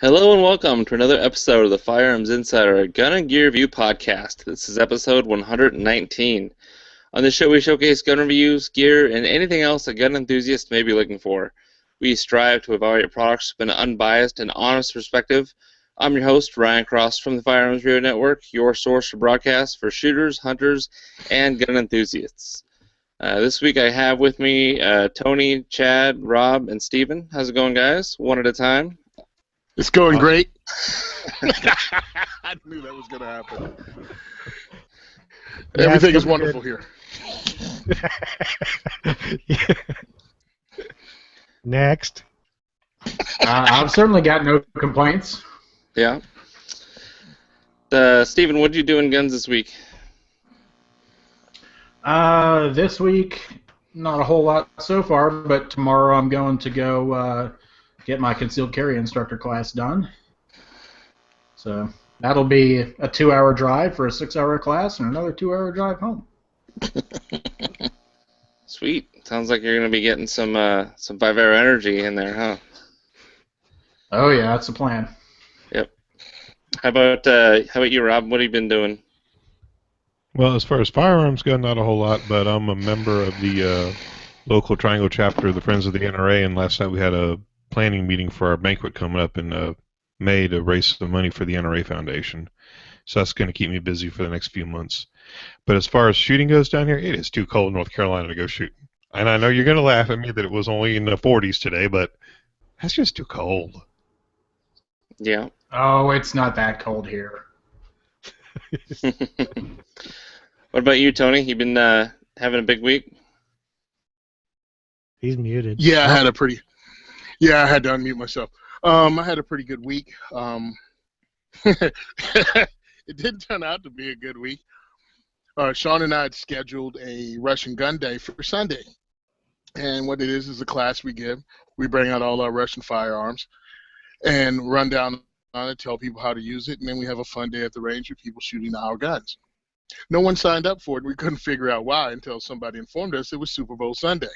Hello and welcome to another episode of the Firearms Insider, a gun and gear review podcast. This is episode 119. On this show, we showcase gun reviews, gear, and anything else a gun enthusiast may be looking for. We strive to evaluate products from an unbiased and honest perspective. I'm your host, Ryan Cross from the Firearms Radio Network, your source for broadcasts for shooters, hunters, and gun enthusiasts. This week I have with me Tony, Chad, Rob, and Steven. How's it going, guys? One at a time. It's going great. I knew that was going to happen. Yeah, everything is wonderful good. here. Next. I've certainly got no complaints. Yeah. Steven, what did you do in guns this week? This week, not a whole lot so far, but tomorrow I'm going to go get my concealed carry instructor class done. So that'll be a 2-hour drive for a 6-hour class and another 2-hour drive home. Sweet. Sounds like you're going to be getting some 5-hour energy in there, huh? Oh yeah, that's the plan. Yep. How about you, Rob? What have you been doing? Well, as far as firearms go, not a whole lot, but I'm a member of the local Triangle chapter of the Friends of the NRA, and last night we had a planning meeting for our banquet coming up in May to raise some money for the NRA Foundation. So that's going to keep me busy for the next few months. But as far as shooting goes down here, it is too cold in North Carolina to go shooting. And I know you're going to laugh at me that it was only in the 40s today, but that's just too cold. Yeah. Oh, it's not that cold here. What about you, Tony? You been having a big week? He's muted. Yeah, I had to unmute myself. I had a pretty good week. It didn't turn out to be a good week. Sean and I had scheduled a Russian gun day for Sunday. And what it is a class we give. We bring out all our Russian firearms and run down on it, tell people how to use it, and then we have a fun day at the range with people shooting our guns. No one signed up for it. We couldn't figure out why until somebody informed us it was Super Bowl Sunday.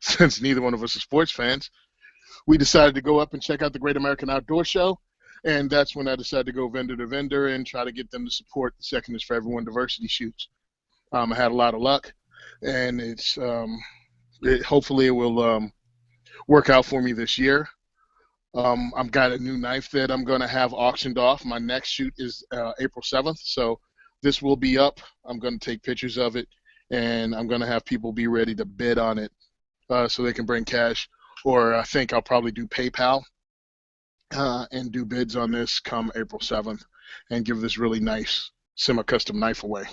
Since neither one of us are sports fans, we decided to go up and check out the Great American Outdoor Show, and that's when I decided to go vendor to vendor and try to get them to support the Second is for Everyone diversity shoots. I had a lot of luck, and hopefully it will work out for me this year. I've got a new knife that I'm going to have auctioned off. My next shoot is April 7th, so this will be up. I'm going to take pictures of it, and I'm going to have people be ready to bid on it so they can bring cash, or I think I'll probably do PayPal and do bids on this come April 7th and give this really nice semi-custom knife away,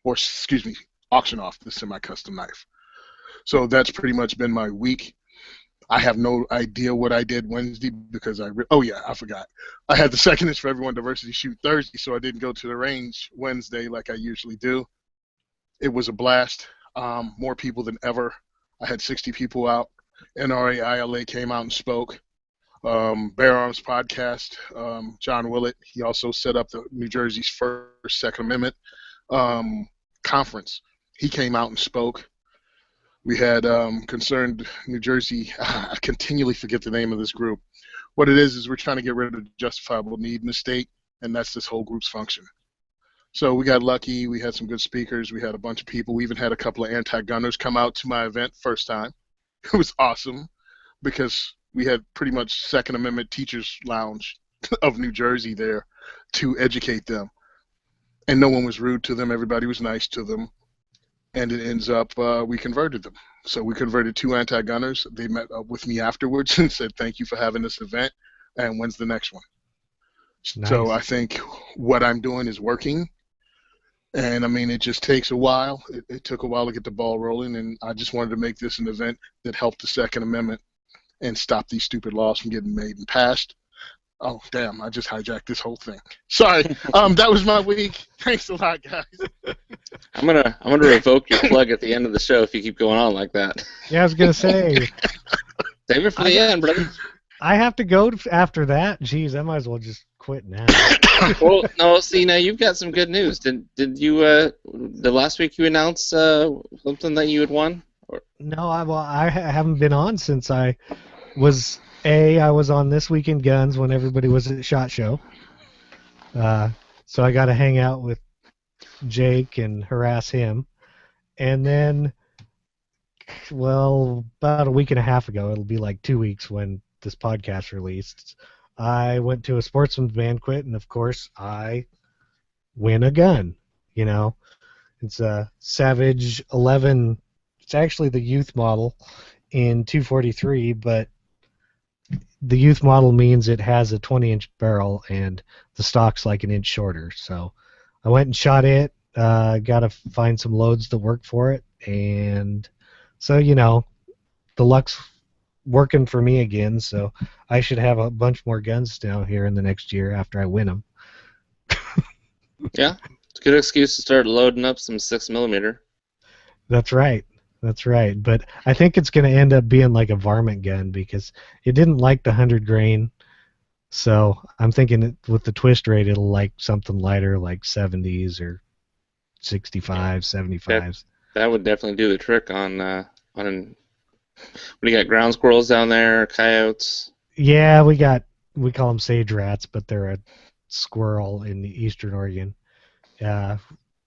or excuse me, auction off this semi-custom knife. So that's pretty much been my week. I have no idea what I did Wednesday because I forgot. I had the Second is for Everyone diversity shoot Thursday, so I didn't go to the range Wednesday like I usually do. It was a blast. More people than ever. I had 60 people out. NRA ILA came out and spoke. Bear Arms Podcast, John Willett, he also set up the New Jersey's first Second Amendment conference. He came out and spoke. We had Concerned New Jersey. I continually forget the name of this group. What it is we're trying to get rid of the justifiable need in the state, and that's this whole group's function. So we got lucky. We had some good speakers. We had a bunch of people. We even had a couple of anti-gunners come out to my event first time. It was awesome because we had pretty much Second Amendment Teachers Lounge of New Jersey there to educate them. And no one was rude to them. Everybody was nice to them. And it ends up we converted them. So we converted 2 anti-gunners. They met up with me afterwards and said, thank you for having this event, and when's the next one? Nice. So I think what I'm doing is working. And, I mean, it just takes a while. It took a while to get the ball rolling, and I just wanted to make this an event that helped the Second Amendment and stop these stupid laws from getting made and passed. Oh, damn, I just hijacked this whole thing. Sorry. That was my week. Thanks a lot, guys. I'm gonna revoke your plug at the end of the show if you keep going on like that. Yeah, I was going to say. Save it for the end, brother. I have to go after that. Jeez, I might as well just quit now. Well, no, see, now you've got some good news. Did you, the last week you announced something that you had won? Or? No, I haven't been on since I was I was on This Week in Guns when everybody was at SHOT Show. So I got to hang out with Jake and harass him. And then, well, about a week and a half ago, it'll be like 2 weeks when this podcast released, I went to a sportsman's banquet, and of course, I win a gun. You know, it's a Savage 11. It's actually the youth model in 243, but the youth model means it has a 20-inch barrel, and the stock's like an inch shorter. So I went and shot it. Got to find some loads that work for it, and so, you know, the luck's working for me again, so I should have a bunch more guns down here in the next year after I win them. Yeah, it's a good excuse to start loading up some 6mm. That's right. That's right. But I think it's going to end up being like a varmint gun because it didn't like the 100 grain. So I'm thinking with the twist rate, it'll like something lighter, like 70s or 65, 75s. That would definitely do the trick on what do you got, ground squirrels down there, coyotes? Yeah, we call them sage rats, but they're a squirrel in eastern Oregon.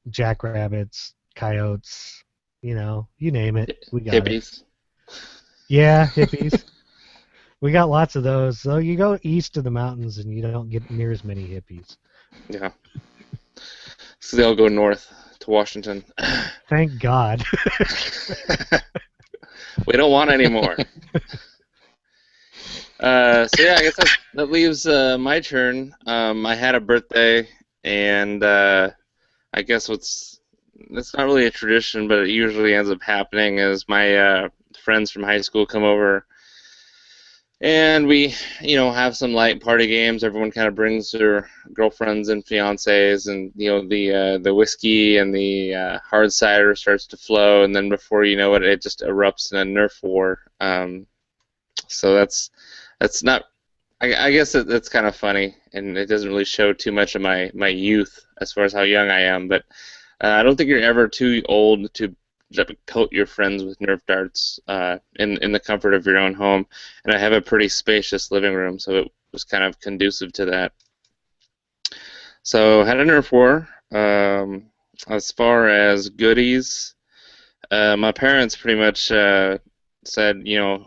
Jackrabbits, coyotes, you know, you name it. We got hippies. It. Yeah, hippies. We got lots of those. So you go east of the mountains and you don't get near as many hippies. Yeah. So they all go north to Washington. Thank God. We don't want any more. So yeah, I guess that leaves my turn. I had a birthday, and I guess it's not really a tradition, but it usually ends up happening is my friends from high school come over, and we, you know, have some light party games. Everyone kind of brings their girlfriends and fiancés, and you know, the whiskey and the hard cider starts to flow, and then before you know it, it just erupts in a Nerf war. So that's not. I guess that's kind of funny, and it doesn't really show too much of my youth as far as how young I am. But I don't think you're ever too old to coat your friends with Nerf darts in the comfort of your own home. And I have a pretty spacious living room, so it was kind of conducive to that. So had a Nerf war. As far as goodies, my parents pretty much said, you know,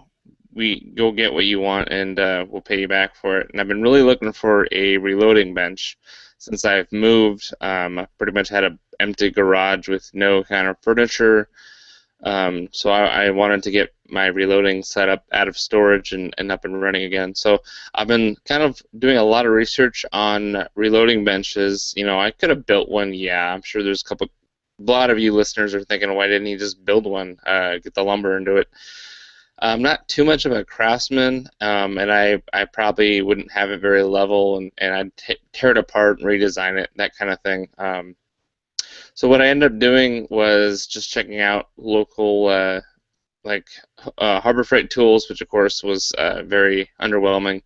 we go get what you want and we'll pay you back for it. And I've been really looking for a reloading bench since I've moved. I pretty much had an empty garage with no kind of furniture. So I wanted to get my reloading set up out of storage and up and running again. So I've been kind of doing a lot of research on reloading benches. You know, I could have built one, yeah. I'm sure there's a lot of you listeners are thinking, why didn't he just build one, get the lumber and do it? I'm not too much of a craftsman, and I probably wouldn't have it very level, and I'd tear it apart and redesign it, that kind of thing. So what I ended up doing was just checking out local, Harbor Freight Tools, which of course was very underwhelming.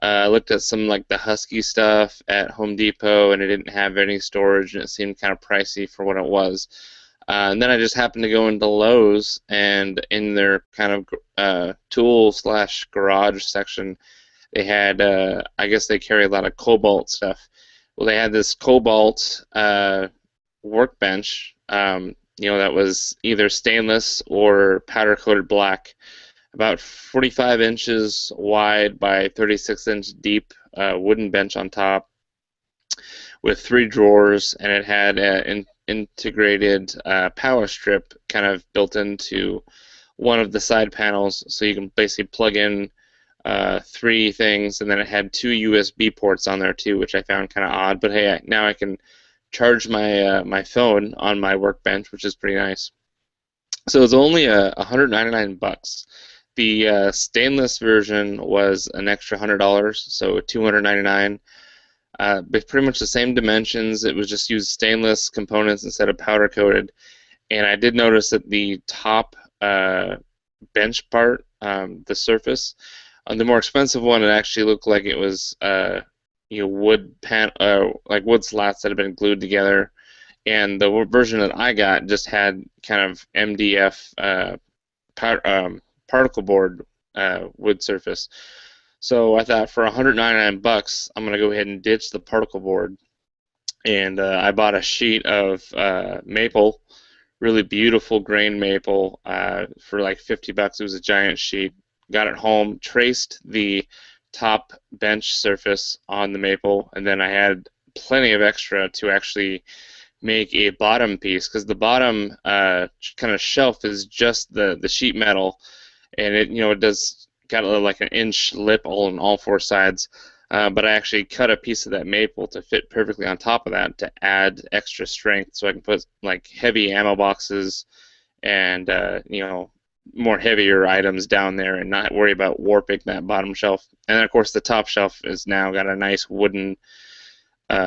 I looked at some like the Husky stuff at Home Depot, and it didn't have any storage, and it seemed kind of pricey for what it was. And then I just happened to go into Lowe's, and in their kind of tool/garage section, they had, I guess they carry a lot of Cobalt stuff. Well, they had this Cobalt workbench, that was either stainless or powder-coated black, about 45 inches wide by 36-inch deep wooden bench on top with 3 drawers, and it had an integrated power strip kind of built into one of the side panels, so you can basically plug in 3 things, and then it had 2 USB ports on there too, which I found kind of odd. But hey, now I can charge my phone on my workbench, which is pretty nice. So it's only $199. The stainless version was an extra $100, so $299. But pretty much the same dimensions. It was just used stainless components instead of powder coated. And I did notice that the top bench part, the surface, on the more expensive one, it actually looked like it was wood wood slats that had been glued together. And the version that I got just had kind of MDF particle board wood surface. So I thought for $199, I'm going to go ahead and ditch the particle board. And I bought a sheet of maple, really beautiful grain maple, for like $50. It was a giant sheet. Got it home, traced the top bench surface on the maple, and then I had plenty of extra to actually make a bottom piece, because the bottom kind of shelf is just the sheet metal, and it does got like an inch lip on all four sides. But I actually cut a piece of that maple to fit perfectly on top of that to add extra strength, so I can put like heavy ammo boxes and more heavier items down there and not worry about warping that bottom shelf. And then of course the top shelf is now got a nice wooden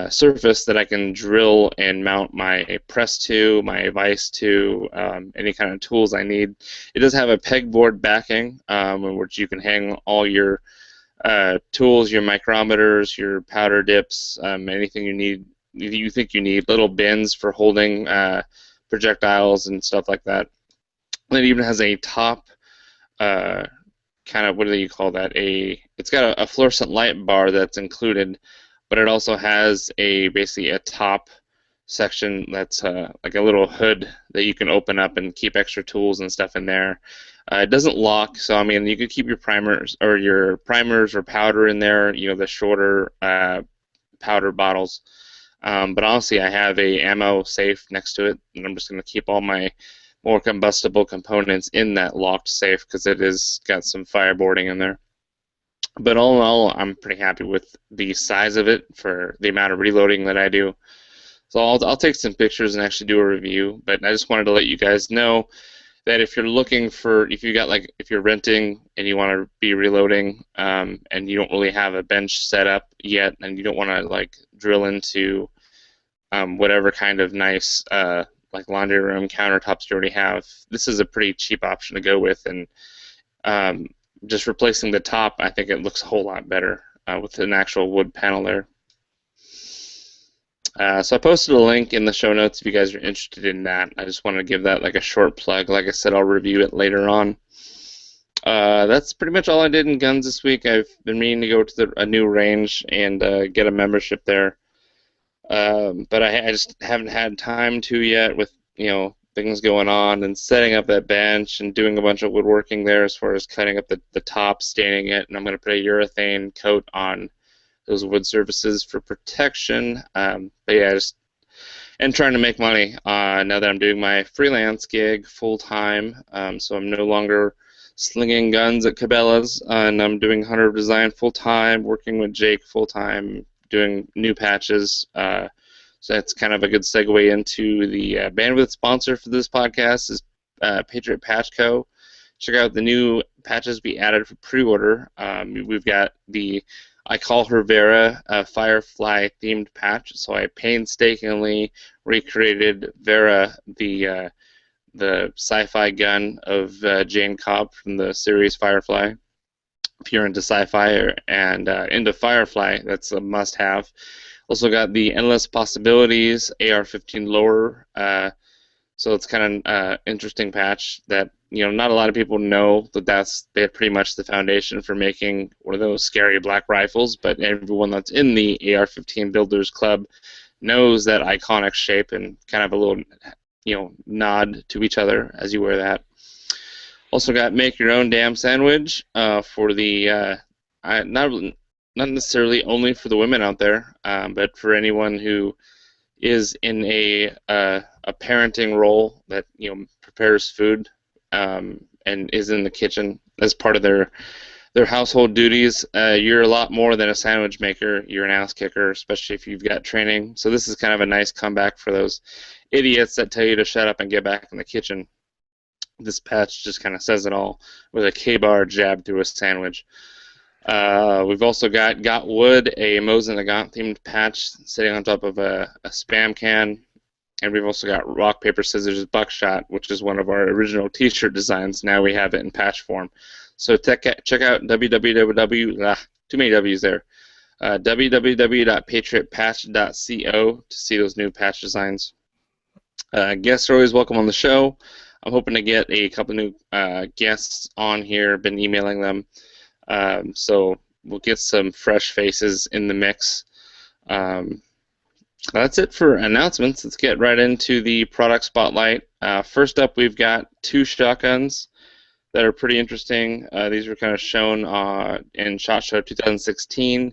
surface that I can drill and mount my press to, my vise to, any kind of tools I need. It does have a pegboard backing, in which you can hang all your tools, your micrometers, your powder dips, anything you think you need, little bins for holding projectiles and stuff like that. And it even has a top kind of, what do you call that? It's got a fluorescent light bar that's included, but it also has basically a top section that's like a little hood that you can open up and keep extra tools and stuff in there. It doesn't lock, so I mean you could keep your primers or powder in there, the shorter powder bottles. But honestly, I have a ammo safe next to it, and I'm just going to keep all my more combustible components in that locked safe because it is got some fireboarding in there. But all in all, I'm pretty happy with the size of it for the amount of reloading that I do. So I'll take some pictures and actually do a review. But I just wanted to let you guys know that if you're looking for, if you're renting and you want to be reloading, and you don't really have a bench set up yet, and you don't want to like drill into whatever kind of nice like laundry room countertops you already have, this is a pretty cheap option to go with. And just replacing the top, I think it looks a whole lot better with an actual wood panel there. So I posted a link in the show notes if you guys are interested in that. I just wanted to give that like a short plug. Like I said, I'll review it later on. That's pretty much all I did in guns this week. I've been meaning to go to a new range and get a membership there. But I just haven't had time to yet with, things going on and setting up that bench and doing a bunch of woodworking there as far as cutting up the top, staining it, and I'm going to put a urethane coat on those wood surfaces for protection. But yeah, and trying to make money now that I'm doing my freelance gig full time. So I'm no longer slinging guns at Cabela's, and I'm doing Hunter of Design full time, working with Jake full time, doing new patches. So that's kind of a good segue into the bandwidth sponsor for this podcast is Patriot Patch Co. Check out the new patches we added for pre-order. We've got I call her Vera, Firefly themed patch. So I painstakingly recreated Vera, the sci-fi gun of Jane Cobb from the series Firefly. If you're into sci-fi and into Firefly, that's a must-have. Also got the Endless Possibilities AR-15 lower. So it's kind of interesting patch that not a lot of people know that's pretty much the foundation for making one of those scary black rifles. But everyone that's in the AR-15 Builders Club knows that iconic shape and kind of a little nod to each other as you wear that. Also got Make Your Own Damn Sandwich for the not necessarily only for the women out there, but for anyone who is in a parenting role that prepares food and is in the kitchen as part of their household duties. You're a lot more than a sandwich maker. You're an ass kicker, especially if you've got training. So this is kind of a nice comeback for those idiots that tell you to shut up and get back in the kitchen. This patch just kind of says it all with a K-bar jabbed through a sandwich. We've also got Wood, a Mosin Nagant themed patch sitting on top of a Spam can. And we've also got Rock, Paper, Scissors, Buckshot, which is one of our original t-shirt designs. Now we have it in patch form. So check out too many W's there. www.patriotpatch.co to see those new patch designs. Guests are always welcome on the show. I'm hoping to get a couple new guests on here. Been emailing them. So we'll get some fresh faces in the mix. That's it for announcements. Let's get right into the product spotlight. First up, we've got two shotguns that are pretty interesting. These were kind of shown in SHOT Show 2016.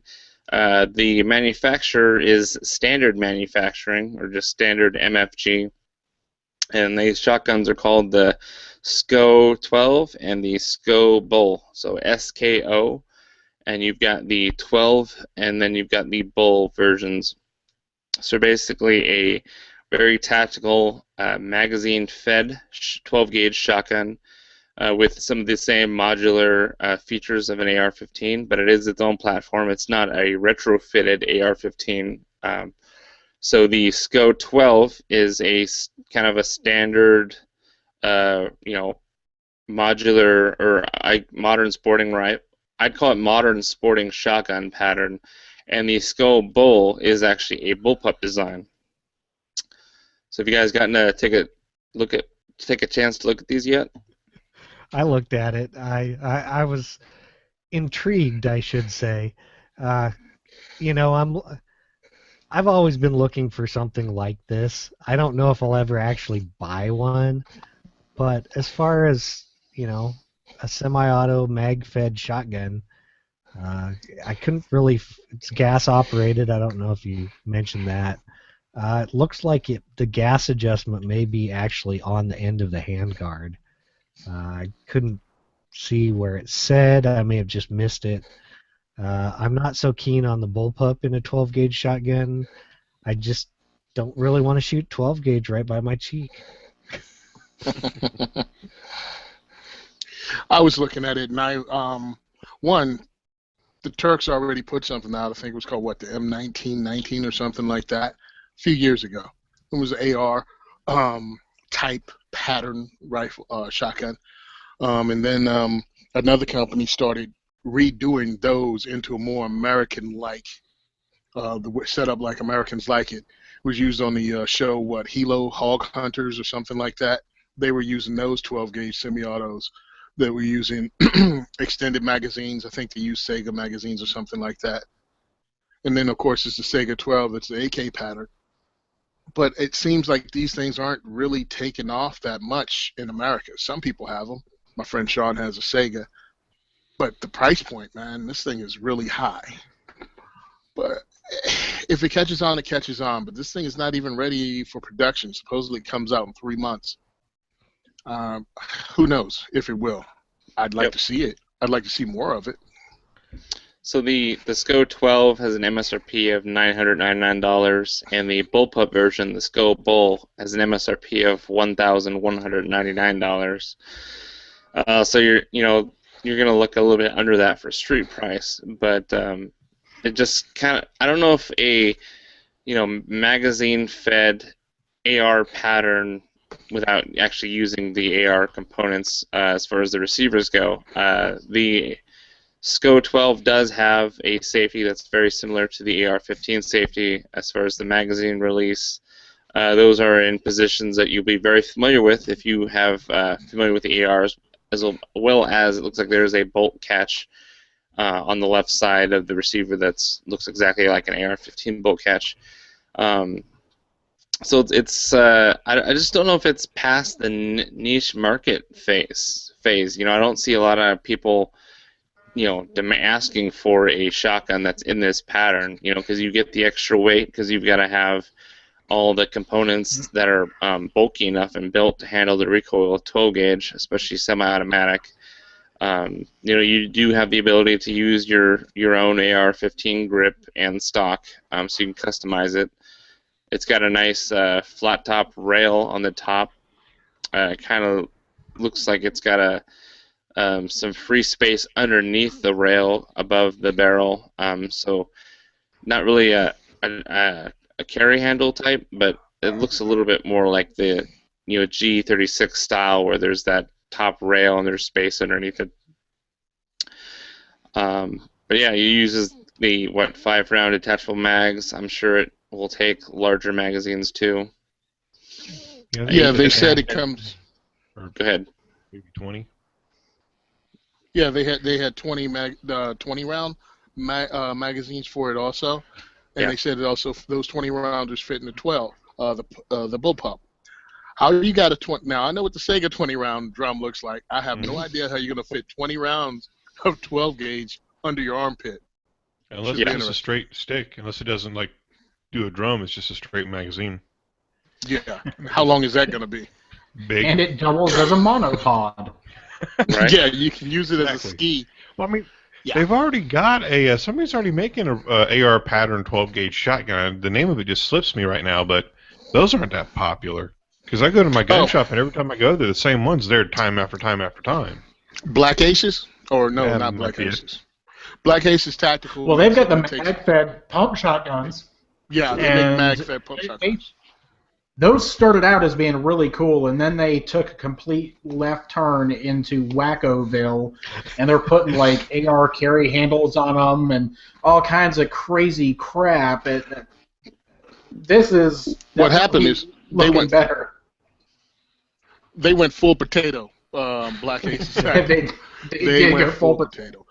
The manufacturer is Standard Manufacturing, or just Standard MFG. And these shotguns are called the SCO 12 and the SCO Bull. So SKO. And you've got the 12, and then you've got the Bull versions. So basically a very tactical magazine-fed 12-gauge shotgun with some of the same modular features of an AR-15, but it is its own platform. It's not a retrofitted AR-15. So the SCO 12 is a kind of a standard, modular or modern sporting rifle. I'd call it modern sporting shotgun pattern. And the SCO Bull is actually a bullpup design. So have you guys gotten to take a chance to look at these yet? I looked at it. I was intrigued, I should say. I've always been looking for something like this. I don't know if I'll ever actually buy one, but as far as, a semi-auto mag-fed shotgun, I couldn't really. It's gas operated. I don't know if you mentioned that. It looks like the gas adjustment may be actually on the end of the handguard. I couldn't see where it said. I may have just missed it. I'm not so keen on the bullpup in a 12-gauge shotgun. I just don't really want to shoot 12-gauge right by my cheek. I was looking at it, and the Turks already put something out. I think it was called, the M1919 or something like that, a few years ago. It was an AR type pattern rifle shotgun. And then another company started redoing those into a more American-like, set up like Americans like it. It was used on the show, Hilo Hog Hunters or something like that. They were using those 12-gauge semi-autos. They were using extended magazines. I think they use Sega magazines or something like that. And then, of course, it's the Sega 12. It's the AK pattern. But it seems like these things aren't really taking off that much in America. Some people have them. My friend Sean has a Sega. But the price point, man, this thing is really high. But if it catches on, it catches on. But this thing is not even ready for production. Supposedly it comes out in 3 months. Who knows if it will? I'd like to see it. I'd like to see more of it. So the SCO 12 has an MSRP of $999, and the bullpup version, the SCO Bull, has an MSRP of $1,199. So you're gonna look a little bit under that for street price, but it just kind of, I don't know if a magazine-fed AR pattern without actually using the AR components as far as the receivers go. The SCO 12 does have a safety that's very similar to the AR-15 safety as far as the magazine release. Those are in positions that you'll be very familiar with if you have familiar with the ARs, as well as it looks like there's a bolt catch on the left side of the receiver that looks exactly like an AR-15 bolt catch. So it's I just don't know if it's past the niche market phase. I don't see a lot of people, asking for a shotgun that's in this pattern. Because you get the extra weight, because you've got to have all the components that are bulky enough and built to handle the recoil of 12 gauge, especially semi-automatic. You do have the ability to use your own AR-15 grip and stock, so you can customize it. It's got a nice flat top rail on the top. Kind of looks like it's got some free space underneath the rail above the barrel. So not really a carry handle type, but it looks a little bit more like the G36 style, where there's that top rail and there's space underneath it. But yeah, it uses the 5-round detachable mags. I'm sure it will take larger magazines too. Yeah, they said it comes. Go ahead. Maybe 20. Yeah, they had 20 round, magazines for it also, and Yeah. they said it also those 20 rounders fit in the 12, the bullpup. How you got a 20? Now I know what the Sega 20 round drum looks like. I have no idea how you're gonna fit 20 rounds of 12 gauge under your armpit. Unless Should it's be just a straight stick. Unless it doesn't like do a drum, it's just a straight magazine. Yeah. How long is that gonna be? Big. And it doubles as a monopod. Right? Yeah, you can use it as a Exactly. ski. Well, I mean, Yeah. they've already got a. Somebody's already making a AR pattern 12 gauge shotgun. The name of it just slips me right now, but those aren't that popular. Because I go to my gun shop, and every time I go, they're the same ones there time after time after time. Black Aces? Or no, Yeah, not might Black be it. Aces. Black Aces tactical. Well, they've got the takes- mag-fed pump shotguns. Yeah, they and make mag-fed pump shotguns. Those started out as being really cool, and then they took a complete left turn into Wackoville, and they're putting like AR carry handles on them and all kinds of crazy crap. This is What happened is they looking went better. They went full potato. Black Aces. they They did went go full full potato.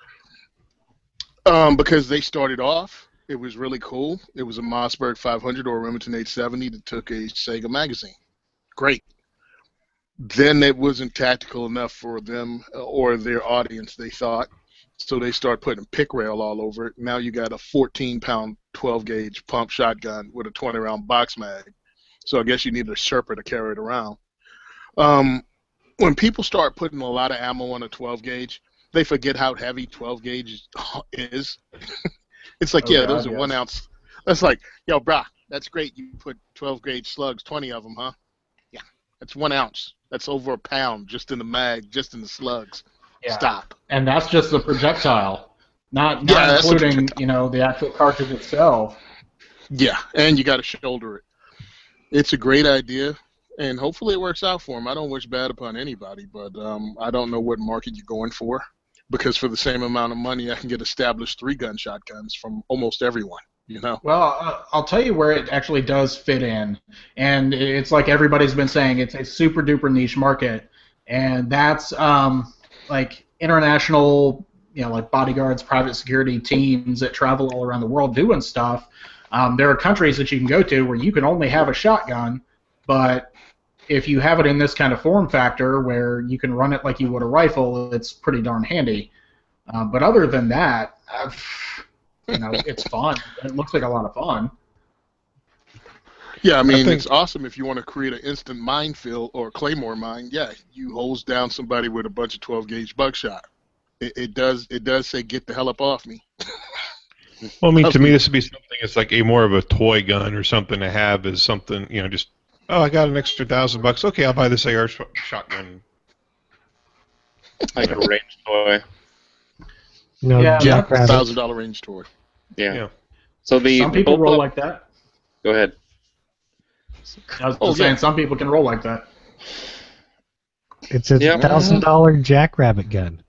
Because they started off, it was really cool. It was a Mossberg 500 or a Remington 870 that took a Sega magazine. Great. Then it wasn't tactical enough for them or their audience, they thought. So they started putting pick rail all over it. Now you got a 14-pound 12-gauge pump shotgun with a 20-round box mag. So I guess you need a Sherpa to carry it around. When people start putting a lot of ammo on a 12-gauge, they forget how heavy 12-gauge is. It's like, Oh, those God, are yes. 1 ounce. That's like, yo, brah, that's great. You put 12-gauge slugs, 20 of them, huh? Yeah, that's 1 ounce. That's over a pound just in the mag, just in the slugs. Yeah. Stop. And that's just the projectile, not that's the including projectile. the actual cartridge itself. Yeah, and you got to shoulder it. It's a great idea, and hopefully it works out for them. I don't wish bad upon anybody, but I don't know what market you're going for, because for the same amount of money, I can get established 3-gun shotguns from almost everyone. Well, I'll tell you where it actually does fit in, and it's like everybody's been saying, it's a super duper niche market, and that's like international, like bodyguards, private security teams that travel all around the world doing stuff. There are countries that you can go to where you can only have a shotgun, but if you have it in this kind of form factor where you can run it like you would a rifle, it's pretty darn handy. But other than that, it's fun. It looks like a lot of fun. Yeah, I mean, think- it's awesome if you want to create an instant minefield or a claymore mine. Yeah, you hose down somebody with a bunch of 12-gauge buckshot. It does say, get the hell up off me. Well, I mean, to me, this would be something. It's like a more of a toy gun or something to have as something. Just I got an extra $1,000. Okay, I'll buy this AR shotgun. Like a range toy. Yeah, Jackrabbit. $1,000 range toy. Yeah. So some people roll like that. Go ahead. I was just saying, some people can roll like that. It's a Yep. $1,000 Jackrabbit gun.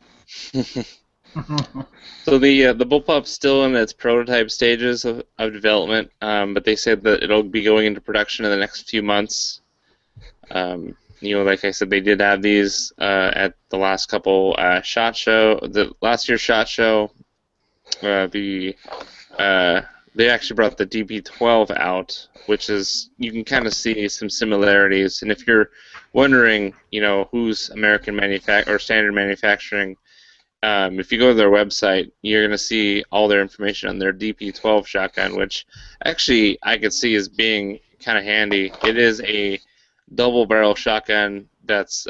So the bullpup's still in its prototype stages of development, but they said that it'll be going into production in the next few months. Like I said, they did have these at the last couple SHOT Show. The last year's SHOT Show, they actually brought the DB12 out, which is, you can kind of see some similarities. And if you're wondering, who's American or standard manufacturing, if you go to their website, you're going to see all their information on their DP12 shotgun, which actually I could see as being kind of handy. It is a double barrel shotgun that's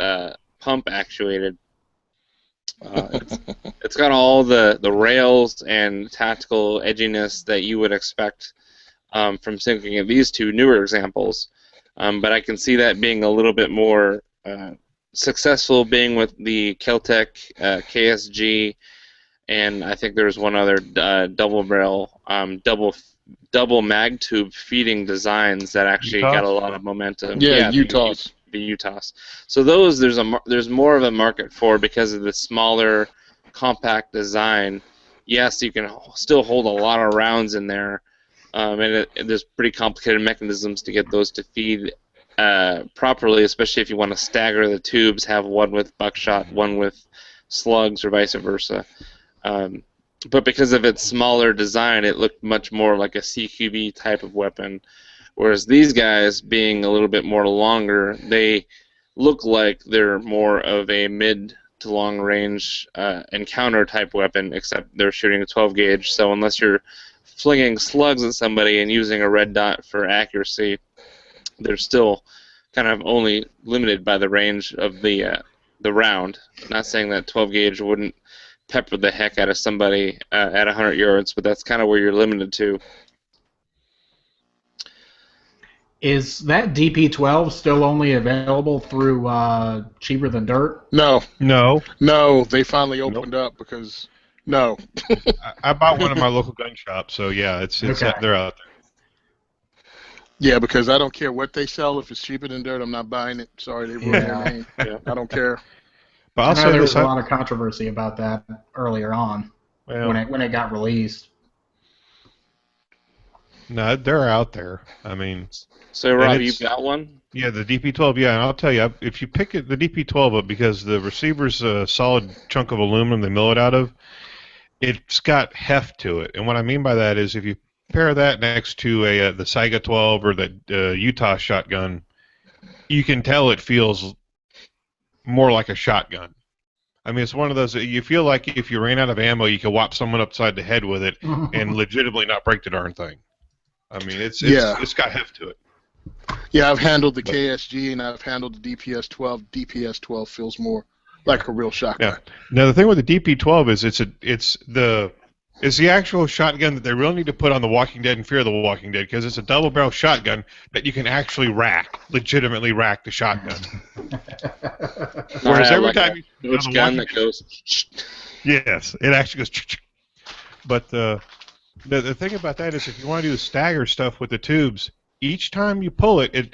pump actuated. It's got all the rails and tactical edginess that you would expect from thinking of these two newer examples. But I can see that being a little bit more successful, being with the Keltec KSG, and I think there's one other double barrel, double mag tube feeding designs that actually got a lot of momentum. Yeah, Utah's. The Utah's. So those there's more of a market for because of the smaller, compact design. Yes, you can still hold a lot of rounds in there, and there's pretty complicated mechanisms to get those to feed properly, especially if you want to stagger the tubes, have one with buckshot, one with slugs, or vice versa. but because of its smaller design, it looked much more like a CQB type of weapon. Whereas these guys, being a little bit more longer, they look like they're more of a mid to long range encounter type weapon, except they're shooting a 12 gauge. So unless you're flinging slugs at somebody and using a red dot for accuracy, they're still kind of only limited by the range of the round. Not saying that 12 gauge wouldn't pepper the heck out of somebody at 100 yards, but that's kind of where you're limited to. Is that DP12 still only available through Cheaper Than Dirt? No. No. No, they finally opened up because no. I bought one in my local gun shop, so yeah, it's Okay. they're out there. Yeah, because I don't care what they sell. If it's Cheaper Than Dirt, I'm not buying it. Sorry, they ruined their name. Yeah. I don't care. But I I'll know say there this: was a lot of controversy about that earlier on when it got released. no, they're out there. I mean, So, Rob, you got one? Yeah, the DP12. Yeah, and I'll tell you, if you pick the DP12 up because the receiver's a solid chunk of aluminum they mill it out of, it's got heft to it. And what I mean by that is if you pair that next to the Saiga 12 or the Utah shotgun, you can tell it feels more like a shotgun. I mean, it's one of those that you feel like if you ran out of ammo, you could whop someone upside the head with it and legitimately not break the darn thing. I mean, it's got heft to it. Yeah, I've handled the KSG and I've handled the DPS-12. DPS-12 feels more like a real shotgun. Yeah. Now the thing with the DP12 is it's the actual shotgun that they really need to put on The Walking Dead and Fear the Walking Dead because it's a double barrel shotgun that you can actually legitimately rack the shotgun. Whereas every time you gun that goes. Yes, it actually goes. But the thing about that is if you want to do the stagger stuff with the tubes, each time you pull it,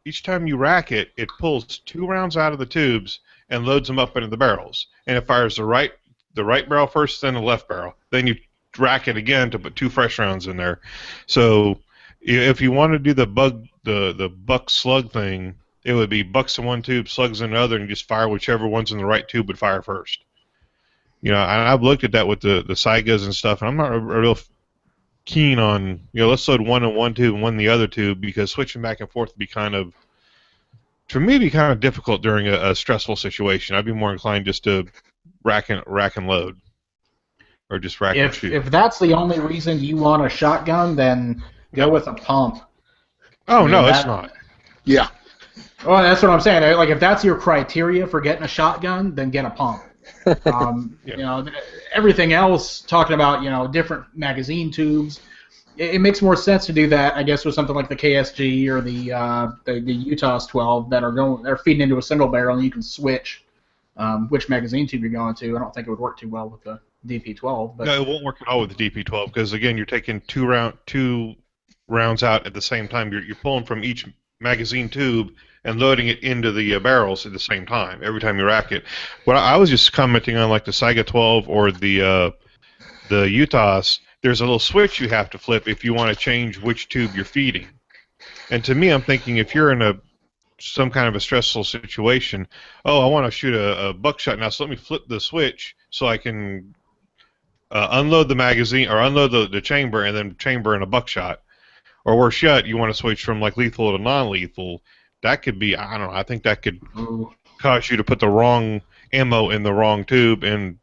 each time you rack it, it pulls 2 rounds out of the tubes and loads them up into the barrels. And it fires the right barrel first, then the left barrel. Then you rack it again to put 2 fresh rounds in there. So if you want to do the buck slug thing, it would be bucks in one tube, slugs in another, and just fire whichever one's in the right tube would fire first. You know, and I've looked at that with the Saigas and stuff, and I'm not real keen on, let's load one in one tube and one in the other tube because switching back and forth would be kind of difficult during a stressful situation. I'd be more inclined just to rack and load, or just rack and shoot. If that's the only reason you want a shotgun, then go with a pump. Oh, no, it's not. Yeah. Well, that's what I'm saying. Like, if that's your criteria for getting a shotgun, then get a pump. Everything else, talking about, different magazine tubes, it makes more sense to do that, I guess, with something like the KSG or the Utah's 12 they're feeding into a single barrel, and you can switch which magazine tube you're going to. I don't think it would work too well with the DP12. But no, it won't work at all with the DP12 because again, you're taking 2 rounds out at the same time. You're pulling from each magazine tube and loading it into the barrels at the same time every time you rack it. What I was just commenting on, like the Saiga 12 or the Utahs, there's a little switch you have to flip if you want to change which tube you're feeding. And to me, I'm thinking if you're in some kind of a stressful situation, I want to shoot a buckshot now, so let me flip the switch so I can unload the magazine or unload the chamber and then chamber in a buckshot. Or worse yet, you want to switch from like lethal to non-lethal. That could be, I don't know, I think that could cause you to put the wrong ammo in the wrong tube and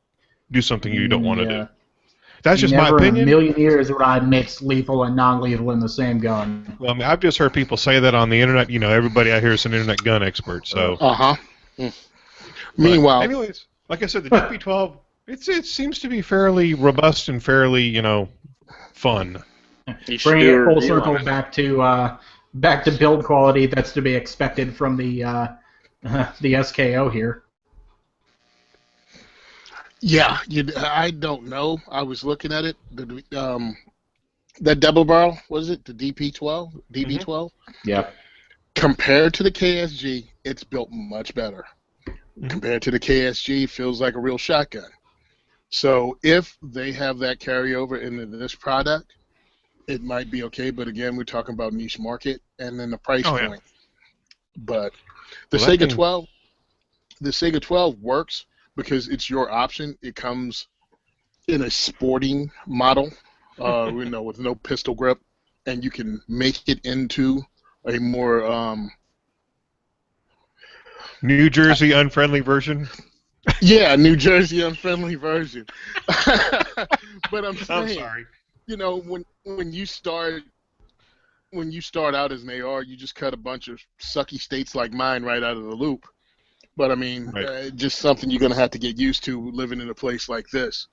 do something you don't want to do. That's just my opinion. Never in a million years would I mix lethal and non-lethal in the same gun. Well, I mean, I've just heard people say that on the internet. Everybody out here is an internet gun expert. So. Meanwhile, anyways, like I said, the DP12, it seems to be fairly robust and fairly, fun. Bringing it full circle back to build quality that's to be expected from the SKO here. Yeah, I don't know. I was looking at it. That double barrel, was it the DP12? DB12? Mm-hmm. Yeah. Compared to the KSG, it's built much better. Mm-hmm. Compared to the KSG, feels like a real shotgun. So if they have that carryover into this product, it might be okay. But again, we're talking about niche market and then the price point. Yeah. But the Saiga 12 works because it's your option. It comes in a sporting model, with no pistol grip, and you can make it into a more New Jersey unfriendly version. New Jersey unfriendly version. But I'm saying, I'm sorry. when you start out as an AR, you just cut a bunch of sucky states like mine right out of the loop. But I mean, Right. just something you're gonna have to get used to living in a place like this.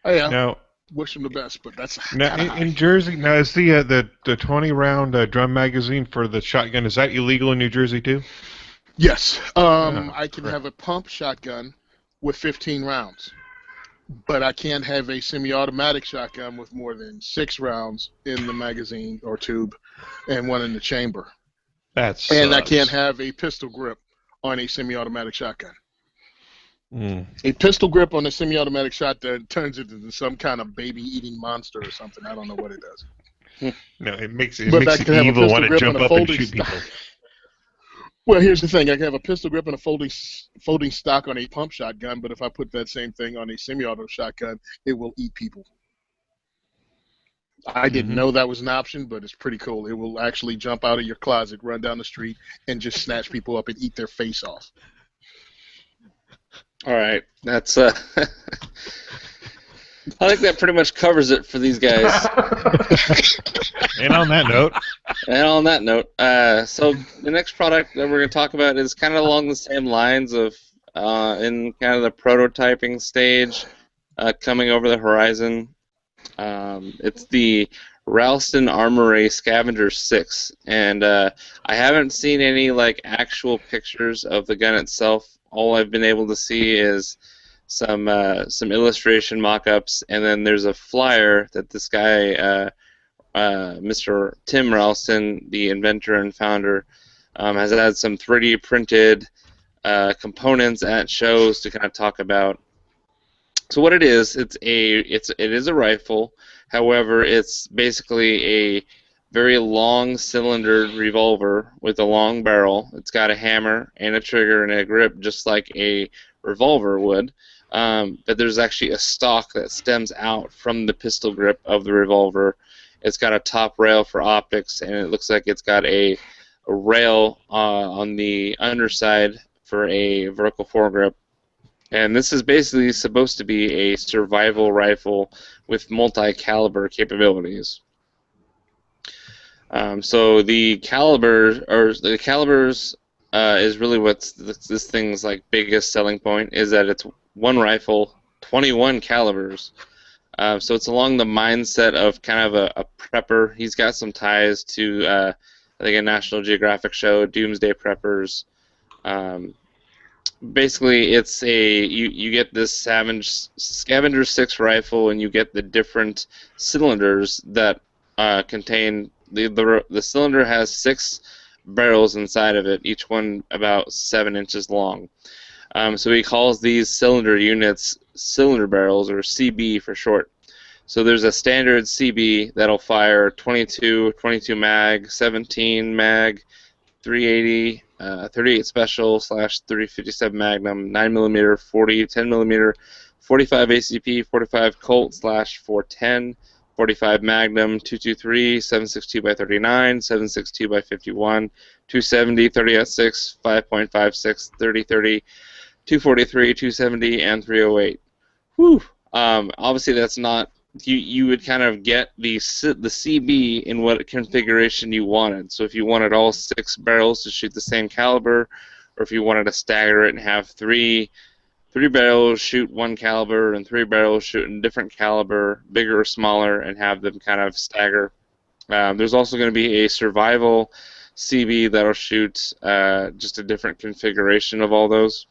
Yeah. Now, Wish them the best, but that's now kinda high. in Jersey, now is the 20-round drum magazine for the shotgun, is that illegal in New Jersey too? Yes. I can correct. have a pump shotgun with 15 rounds, but I can't have a semi-automatic shotgun with more than 6 rounds in the magazine or tube and one in the chamber. That's And I can't have a pistol grip on a semi-automatic shotgun. A pistol grip on a semi-automatic shotgun turns it into some kind of baby-eating monster or something. I don't know what it does. No, it makes it But I can have a evil, pistol want to grip jump and a up and folding shoot stock. people. Well, here's the thing. I can have a pistol grip and a folding stock on a pump shotgun, but if I put that same thing on a semi-auto shotgun, it will eat people. I didn't know that was an option, but it's pretty cool. It will actually jump out of your closet, run down the street, and just snatch people up and eat their face off. All right, that's I think that pretty much covers it for these guys. And on that note, so the next product that we're going to talk about is kind of along the same lines of in kind of the prototyping stage, coming over the horizon. It's the Ralston Armory Scavenger 6, and I haven't seen any actual pictures of the gun itself. All I've been able to see is some illustration mock-ups, and then there's a flyer that this guy, Mr. Tim Ralston, the inventor and founder, has had some 3D printed components at shows to kind of talk about. So what it is, it is a rifle. However, it's basically a very long cylindered revolver with a long barrel. It's got a hammer and a trigger and a grip just like a revolver would. But there's actually a stock that stems out from the pistol grip of the revolver. It's got a top rail for optics, and it looks like it's got a rail on the underside for a vertical foregrip. And this is basically supposed to be a survival rifle with multi-caliber capabilities. So the calibers is really what's this thing's biggest selling point, is that it's one rifle, 21 calibers. So it's along the mindset of kind of a prepper. He's got some ties to I think a National Geographic show, Doomsday Preppers. Basically, it's you get this Scavenger 6 rifle, and you get the different cylinders that contain the cylinder has 6 barrels inside of it, each one about 7 inches long. So he calls these cylinder units cylinder barrels, or CB for short. So there's a standard CB that'll fire 22 mag, 17 mag, 380, 38 special / 357 Magnum, 9mm, 40, 10mm, 45 ACP, 45 Colt / 410, 45 Magnum, 223, 762x39, 762x51, 270, 30-06, 5.56, 30-30, 243, 270, and 308. Whew. Obviously, that's not. You would kind of get the CB in what configuration you wanted. So if you wanted all 6 barrels to shoot the same caliber, or if you wanted to stagger it and have 3 barrels shoot 1 caliber and 3 barrels shoot a different caliber, bigger or smaller, and have them kind of stagger. There's also going to be a survival CB that'll shoot just a different configuration of all those.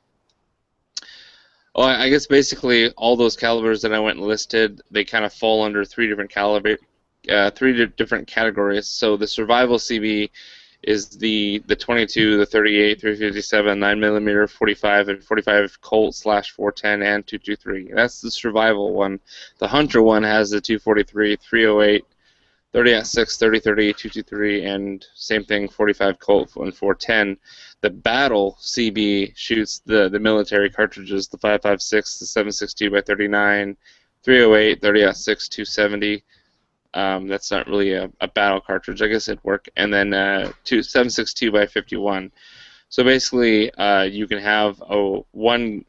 Well, I guess basically all those calibers that I went and listed, they kind of fall under 3 different different categories. So the survival CB is the 22, the 38, 357, 9mm, 45, and 45 Colt / 410, and 223. That's the survival one. The hunter one has the 243, 308, 30-06, 30-30, 223, and same thing, 45 Colt and 410. The battle CB shoots the military cartridges, the 5.56, the 7.62x39, .308, 30-06, 270. That's not really a battle cartridge. I guess it'd work. And then 7.62 by 51. So basically, you can have one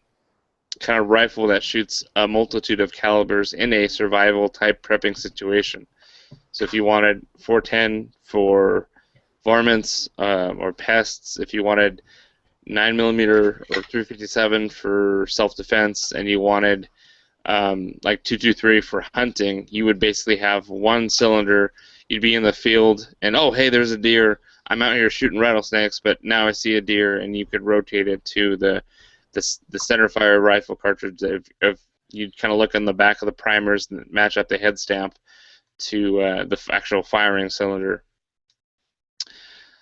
kind of rifle that shoots a multitude of calibers in a survival type prepping situation. So if you wanted 410 for varmints or pests, if you wanted 9mm or 357 for self-defense, and you wanted like 223 for hunting, you would basically have one cylinder. You'd be in the field, and oh, hey, there's a deer. I'm out here shooting rattlesnakes, but now I see a deer, and you could rotate it to the centerfire rifle cartridge. If you'd kind of look in the back of the primers and match up the head stamp to the actual firing cylinder.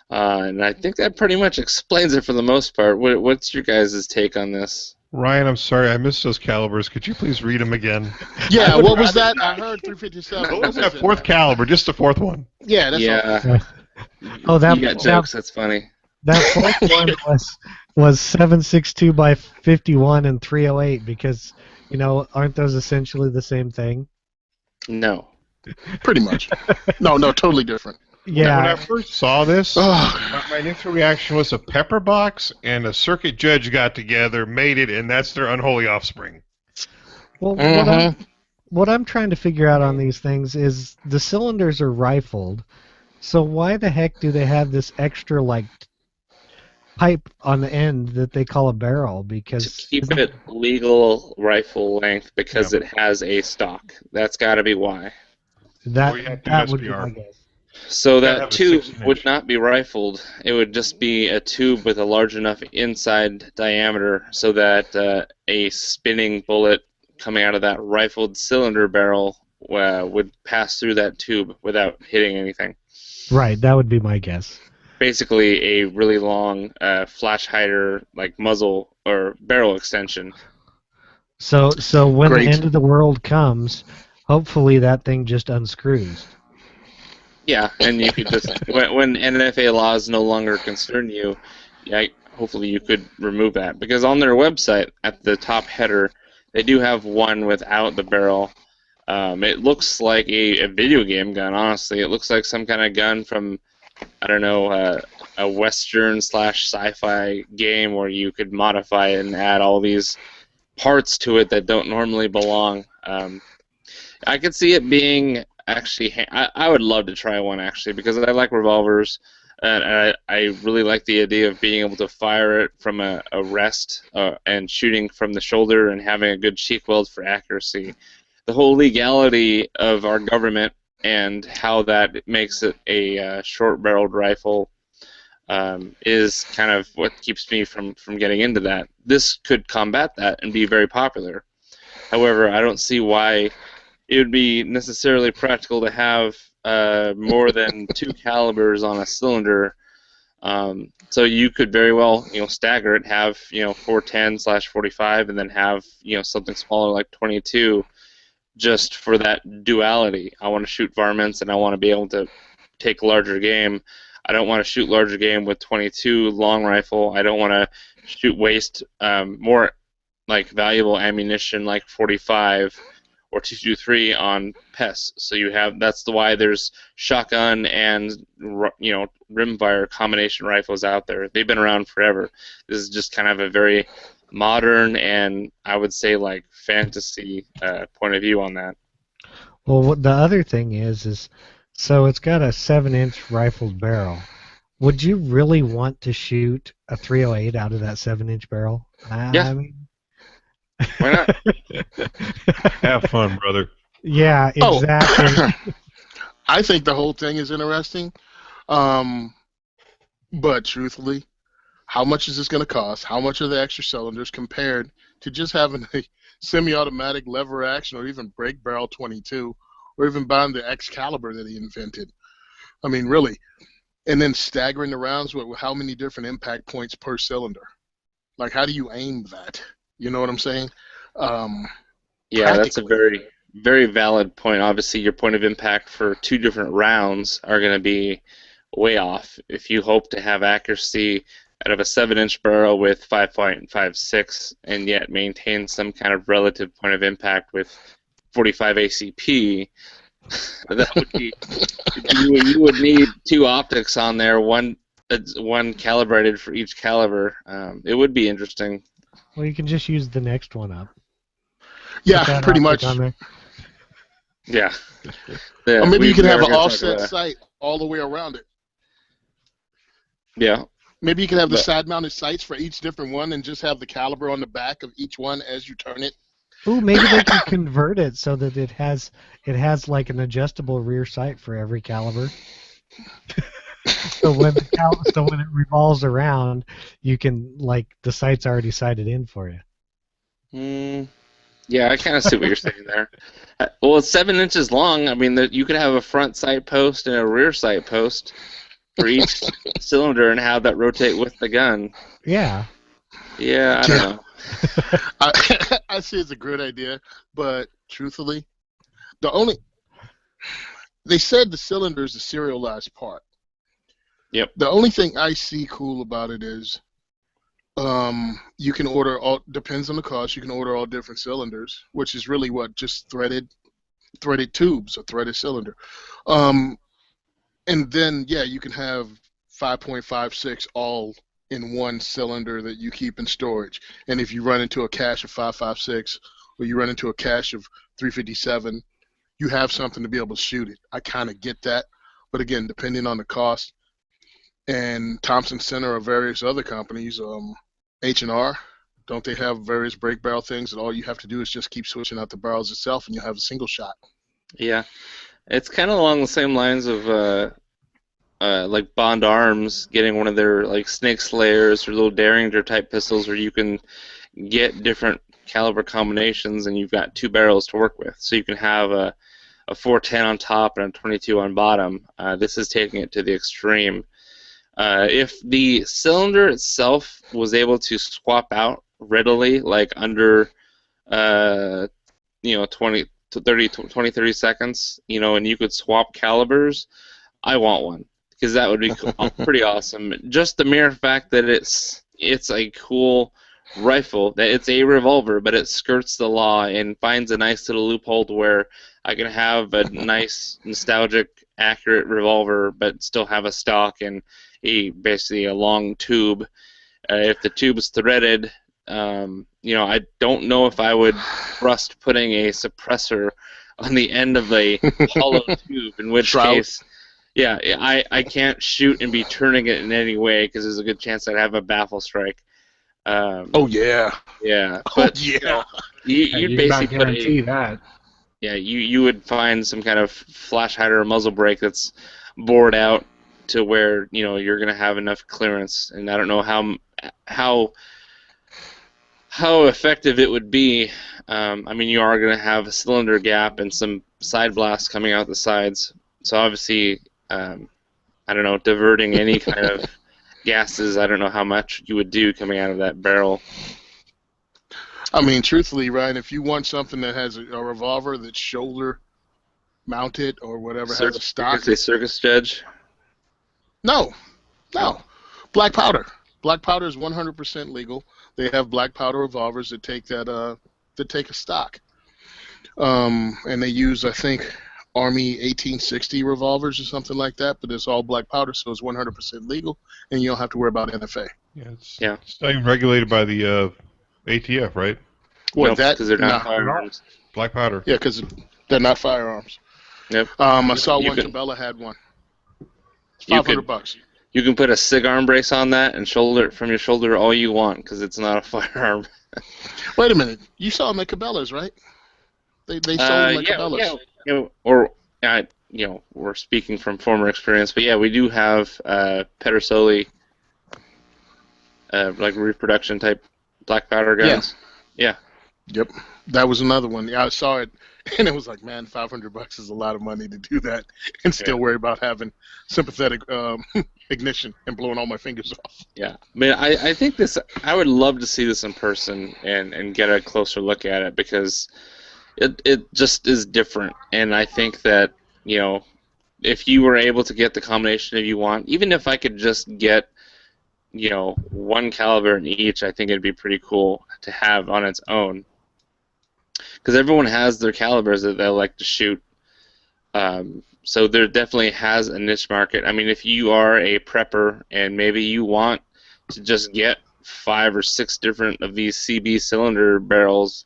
And I think that pretty much explains it for the most part. What's your guys' take on this? Ryan, I'm sorry, I missed those calibers. Could you please read them again? Yeah, what was that? I heard 357. What was that fourth caliber? Just the fourth one. Yeah, that's all. Oh, that you got jokes. That's funny. That fourth one was 7.62 by 51 and 308 because, aren't those essentially the same thing? No. Pretty much. No, totally different. Yeah. When I first saw this, my initial reaction was a pepper box and a circuit judge got together, made it, and that's their unholy offspring. Well, what I'm trying to figure out on these things is the cylinders are rifled, so why the heck do they have this extra pipe on the end that they call a barrel? Because to keep it legal rifle length, because it has a stock. That's got to be why. That would be my guess. So that tube would not be rifled. It would just be a tube with a large enough inside diameter so that a spinning bullet coming out of that rifled cylinder barrel would pass through that tube without hitting anything. Right, that would be my guess. Basically a really long flash hider, like muzzle or barrel extension. So when the end of the world comes, hopefully that thing just unscrews. Yeah, and you could just when NFA laws no longer concern you, hopefully you could remove that, because on their website at the top header they do have one without the barrel. It looks like a video game gun. Honestly, it looks like some kind of gun from I don't know a Western / sci-fi game where you could modify it and add all these parts to it that don't normally belong. I could see it being. Actually, I would love to try one, actually, because I like revolvers, and I really like the idea of being able to fire it from a rest and shooting from the shoulder and having a good cheek weld for accuracy. The whole legality of our government and how that makes it a short-barreled rifle is kind of what keeps me from getting into that. This could combat that and be very popular. However, I don't see why it would be necessarily practical to have more than 2 calibers on a cylinder. So you could very well, stagger it, have 410/45, and then have something smaller like 22, just for that duality. I want to shoot varmints, and I want to be able to take larger game. I don't want to shoot larger game with 22 long rifle. I don't want to waste more valuable ammunition like 45. Or 223 on pests. So that's why there's shotgun and rimfire combination rifles out there. They've been around forever. This is just kind of a very modern and I would say fantasy point of view on that. Well, the other thing is so it's got a 7-inch rifled barrel. Would you really want to shoot a 308 out of that 7-inch barrel? Yeah. I mean, why not? Have fun, brother. Yeah, exactly. I think the whole thing is interesting. But truthfully, how much is this going to cost? How much are the extra cylinders compared to just having a semi-automatic lever action or even brake barrel 22 or even buying the Excalibur that he invented? I mean, really. And then staggering the rounds with how many different impact points per cylinder? How do you aim that? You know what I'm saying? Yeah, that's a very, very valid point. Obviously, your point of impact for 2 different rounds are going to be way off. If you hope to have accuracy out of a 7-inch barrel with 5.56 and yet maintain some kind of relative point of impact with .45 ACP, that would be you would need 2 optics on there, one calibrated for each caliber. It would be interesting. Well, you can just use the next one up. Yeah, Put that pretty optic much. on there. Yeah. Or maybe you can have an talk offset about- sight all the way around it. Yeah. Maybe you can have the side-mounted sights for each different one and just have the caliber on the back of each one as you turn it. Ooh, maybe they can convert it so that it has like an adjustable rear sight for every caliber. So when it revolves around, you can, like, the sight's already sighted in for you. Yeah, I kind of see what you're saying there. Well, it's 7 inches long. I mean, you could have a front sight post and a rear sight post for each cylinder and have that rotate with the gun. Yeah. Yeah, I don't know. I see it's a great idea, but truthfully, they said the cylinder is the serialized part. Yep. The only thing I see cool about it is you can order all, depends on the cost, you can order all different cylinders, which is really what, just threaded tubes, a threaded cylinder. And then, yeah, you can have 5.56 all in one cylinder that you keep in storage. And if you run into a cache of 5.56 or you run into a cache of 357, you have something to be able to shoot it. I kind of get that. But again, depending on the cost, and Thompson Center or various other companies, H&R, don't they have various break barrel things that all you have to do is just keep switching out the barrels itself and you'll have a single shot? Yeah. It's kind of along the same lines of like Bond Arms getting one of their like Snake Slayers or little Derringer type pistols where you can get different caliber combinations and you've got 2 barrels to work with. So you can have a 410 on top and a 22 on bottom. This is taking it to the extreme. If the cylinder itself was able to swap out readily, like under 20 to 30 seconds, and you could swap calibers, I want one because that would be pretty awesome. Just the mere fact that it's a cool rifle, that it's a revolver, but it skirts the law and finds a nice little loophole to where I can have a nice, nostalgic, accurate revolver, but still have a stock and basically a long tube. If the tube is threaded, I don't know if I would trust putting a suppressor on the end of a hollow tube, in which case, yeah, I can't shoot and be turning it in any way because there's a good chance I'd have a baffle strike. Oh yeah. Yeah. But yeah. You'd basically guarantee that. Yeah, you would find some kind of flash hider or muzzle brake that's bored out to where you're going to have enough clearance, and I don't know how effective it would be. I mean, you are going to have a cylinder gap and some side blasts coming out the sides, so obviously, I don't know, diverting any kind of gases, I don't know how much you would do coming out of that barrel. I mean, truthfully, Ryan, if you want something that has a revolver that's shoulder mounted or whatever, has a stock. A circus judge? No. Black powder. Black powder is 100% legal. They have black powder revolvers that take a stock. And they use, I think, Army 1860 revolvers or something like that, but it's all black powder, so it's 100% legal, and you don't have to worry about NFA. It's not even regulated by the ATF, right? What, nope, that? Because they're not firearms. Black powder. Yeah, because they're not firearms. Yep. I saw Cabela had one. It's $500. You can put a SIG arm brace on that and shoulder it from your shoulder all you want because it's not a firearm. Wait a minute. You saw them at Cabela's, right? They sold them at Cabela's. We're speaking from former experience, but yeah, we do have Pedersoli, like reproduction type black powder guns. Yeah. Yep. That was another one. Yeah, I saw it, and it was like, man, $500 is a lot of money to do that, and still worry about having sympathetic ignition and blowing all my fingers off. Yeah, I mean, I think this. I would love to see this in person and get a closer look at it because it just is different, and I think that if you were able to get the combination that you want, even if I could just get one caliber in each, I think it'd be pretty cool to have on its own. because everyone has their calibers that they like to shoot. So there definitely has a niche market. I mean, if you are a prepper and maybe you want to just get 5 or 6 different of these CB cylinder barrels,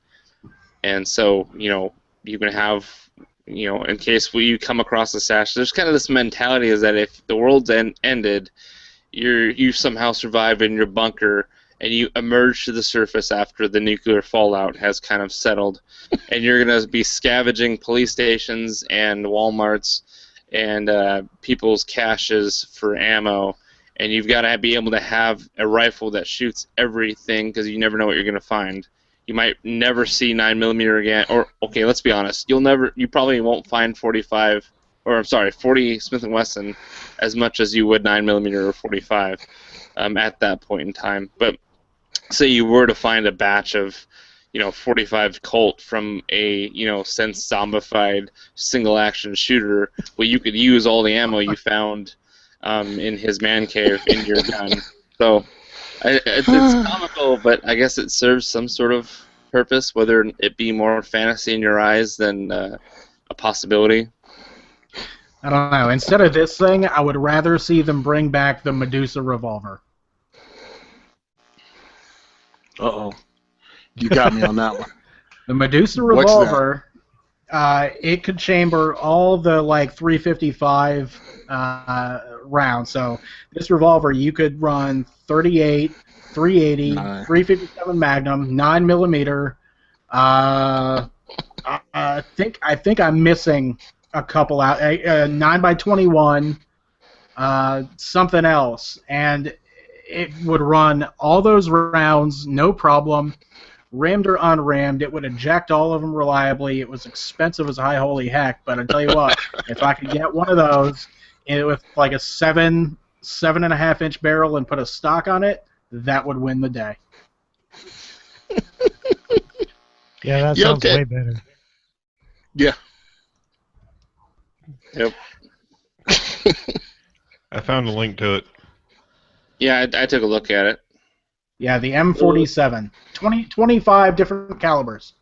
and so you can have, in case you come across a stash. There's kind of this mentality is that if the world's ended, you somehow survive in your bunker and you emerge to the surface after the nuclear fallout has kind of settled, and you're going to be scavenging police stations and Walmarts and people's caches for ammo, and you've got to be able to have a rifle that shoots everything because you never know what you're going to find. You might never see 9mm again, or okay, let's be honest, you probably won't find 40 Smith & Wesson as much as you would 9mm or 45 at that point in time. But say you were to find a batch of 45 Colt from a since zombified single action shooter, well, you could use all the ammo you found in his man cave in your gun. So it's comical, but I guess it serves some sort of purpose, whether it be more fantasy in your eyes than a possibility. I don't know. Instead of this thing, I would rather see them bring back the Medusa revolver. Uh-oh. You got me on that one. The Medusa revolver, it could chamber all the 355 rounds. So this revolver, you could run 38, 380, 357 Magnum, 9mm. I think I'm missing a couple out. 9x21, something else, and it would run all those rounds, no problem, rimmed or unrimmed. It would eject all of them reliably. It was expensive as high holy heck, but I tell you what, if I could get one of those with a 7.5-inch barrel and put a stock on it, that would win the day. Yeah, that sounds way better. Yeah. Yep. I found a link to it. Yeah, I took a look at it. Yeah, the M47. 25 different calibers.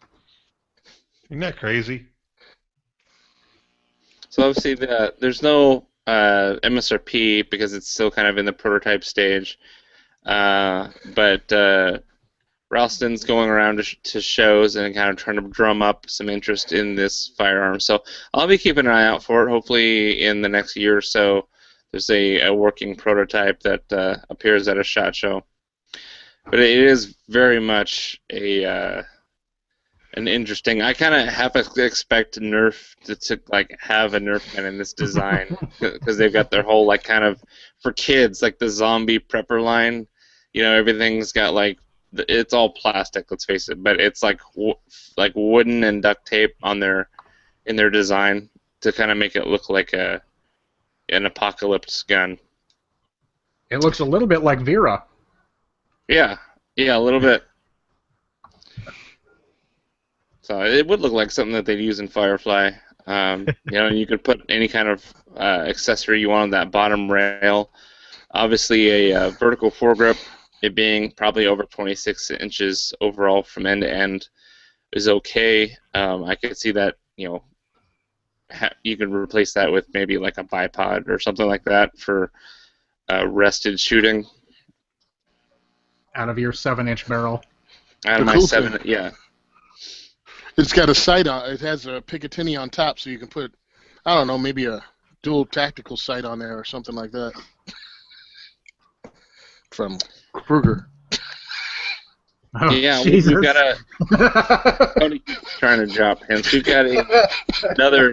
Isn't that crazy? So obviously there's no MSRP because it's still kind of in the prototype stage. But Ralston's going around to shows and kind of trying to drum up some interest in this firearm. So I'll be keeping an eye out for it. Hopefully in the next year or so there's a working prototype that appears at a SHOT Show. But it is very much an interesting. I kind of half expect Nerf to have a Nerf gun in this design because they've got their whole kind of for kids the zombie prepper line. Everything's got it's all plastic. Let's face it, but it's like wooden and duct tape in their design to kind of make it look like an apocalypse gun. It looks a little bit like Vera. Yeah, a little bit. So it would look like something that they'd use in Firefly. And you could put any kind of accessory you want on that bottom rail. Obviously, a vertical foregrip, it being probably over 26 inches overall from end to end, is okay. I could see that, you could replace that with maybe a bipod or something like that for rested shooting. Out of your 7-inch barrel. Out of my 7, yeah. It's got a sight on it. Has a Picatinny on top, so you can put, I don't know, maybe a dual tactical sight on there or something like that. From Kruger. Oh, yeah, Jesus. we've got Tony keeps trying to drop hints. We've got another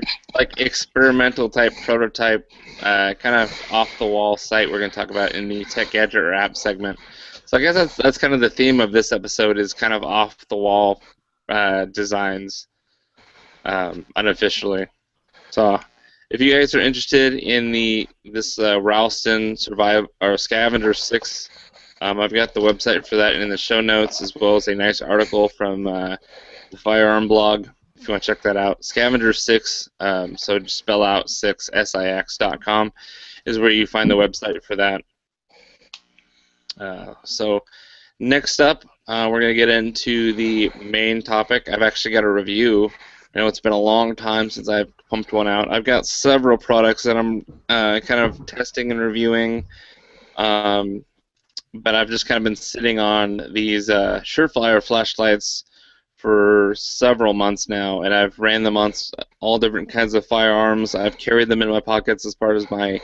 experimental type prototype, kind of off the wall site we're going to talk about in the Tech Gadget or App segment. So I guess that's kind of the theme of this episode is kind of off the wall designs, unofficially. So if you guys are interested in this Ralston Scavenger 6, I've got the website for that in the show notes, as well as a nice article from the Firearm blog. If you want to check that out, Scavenger 6, so just spell out 6 SIX.com is where you find the website for that. So Next up, we're going to get into the main topic. I've actually got a review. I know it's been a long time since I've pumped one out. I've got several products that I'm kind of testing and reviewing, but I've just kind of been sitting on these Surefire flashlights for several months now, and I've ran them on all different kinds of firearms. I've carried them in my pockets as part of my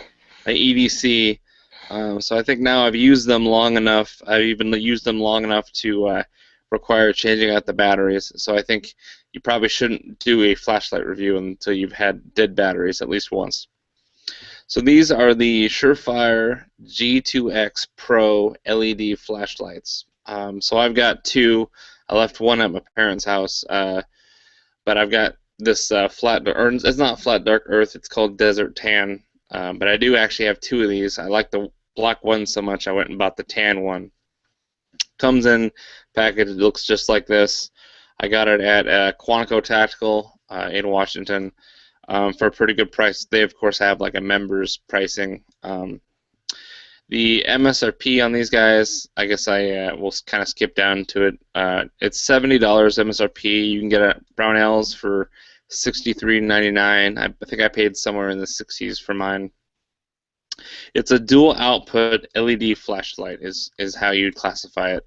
EDC. So I think now I've used them long enough. I've even used them long enough to require changing out the batteries. So I think you probably shouldn't do a flashlight review until you've had dead batteries at least once. So these are the Surefire G2X Pro LED flashlights. So I've got two. I left one at my parents' house, but I've got this it's not flat dark earth. It's called Desert Tan. But I do actually have two of these. I like the black one so much I went and bought the tan one. Comes in package. It looks just like this. I got it at Quantico Tactical in Washington for a pretty good price. They of course have like a members pricing. The MSRP on these guys, I guess I will kind of skip down to it. It's $70 MSRP. You can get it at Brownells for $63.99. I think I paid somewhere in the 60s for mine. It's a dual output LED flashlight is how you'd classify it.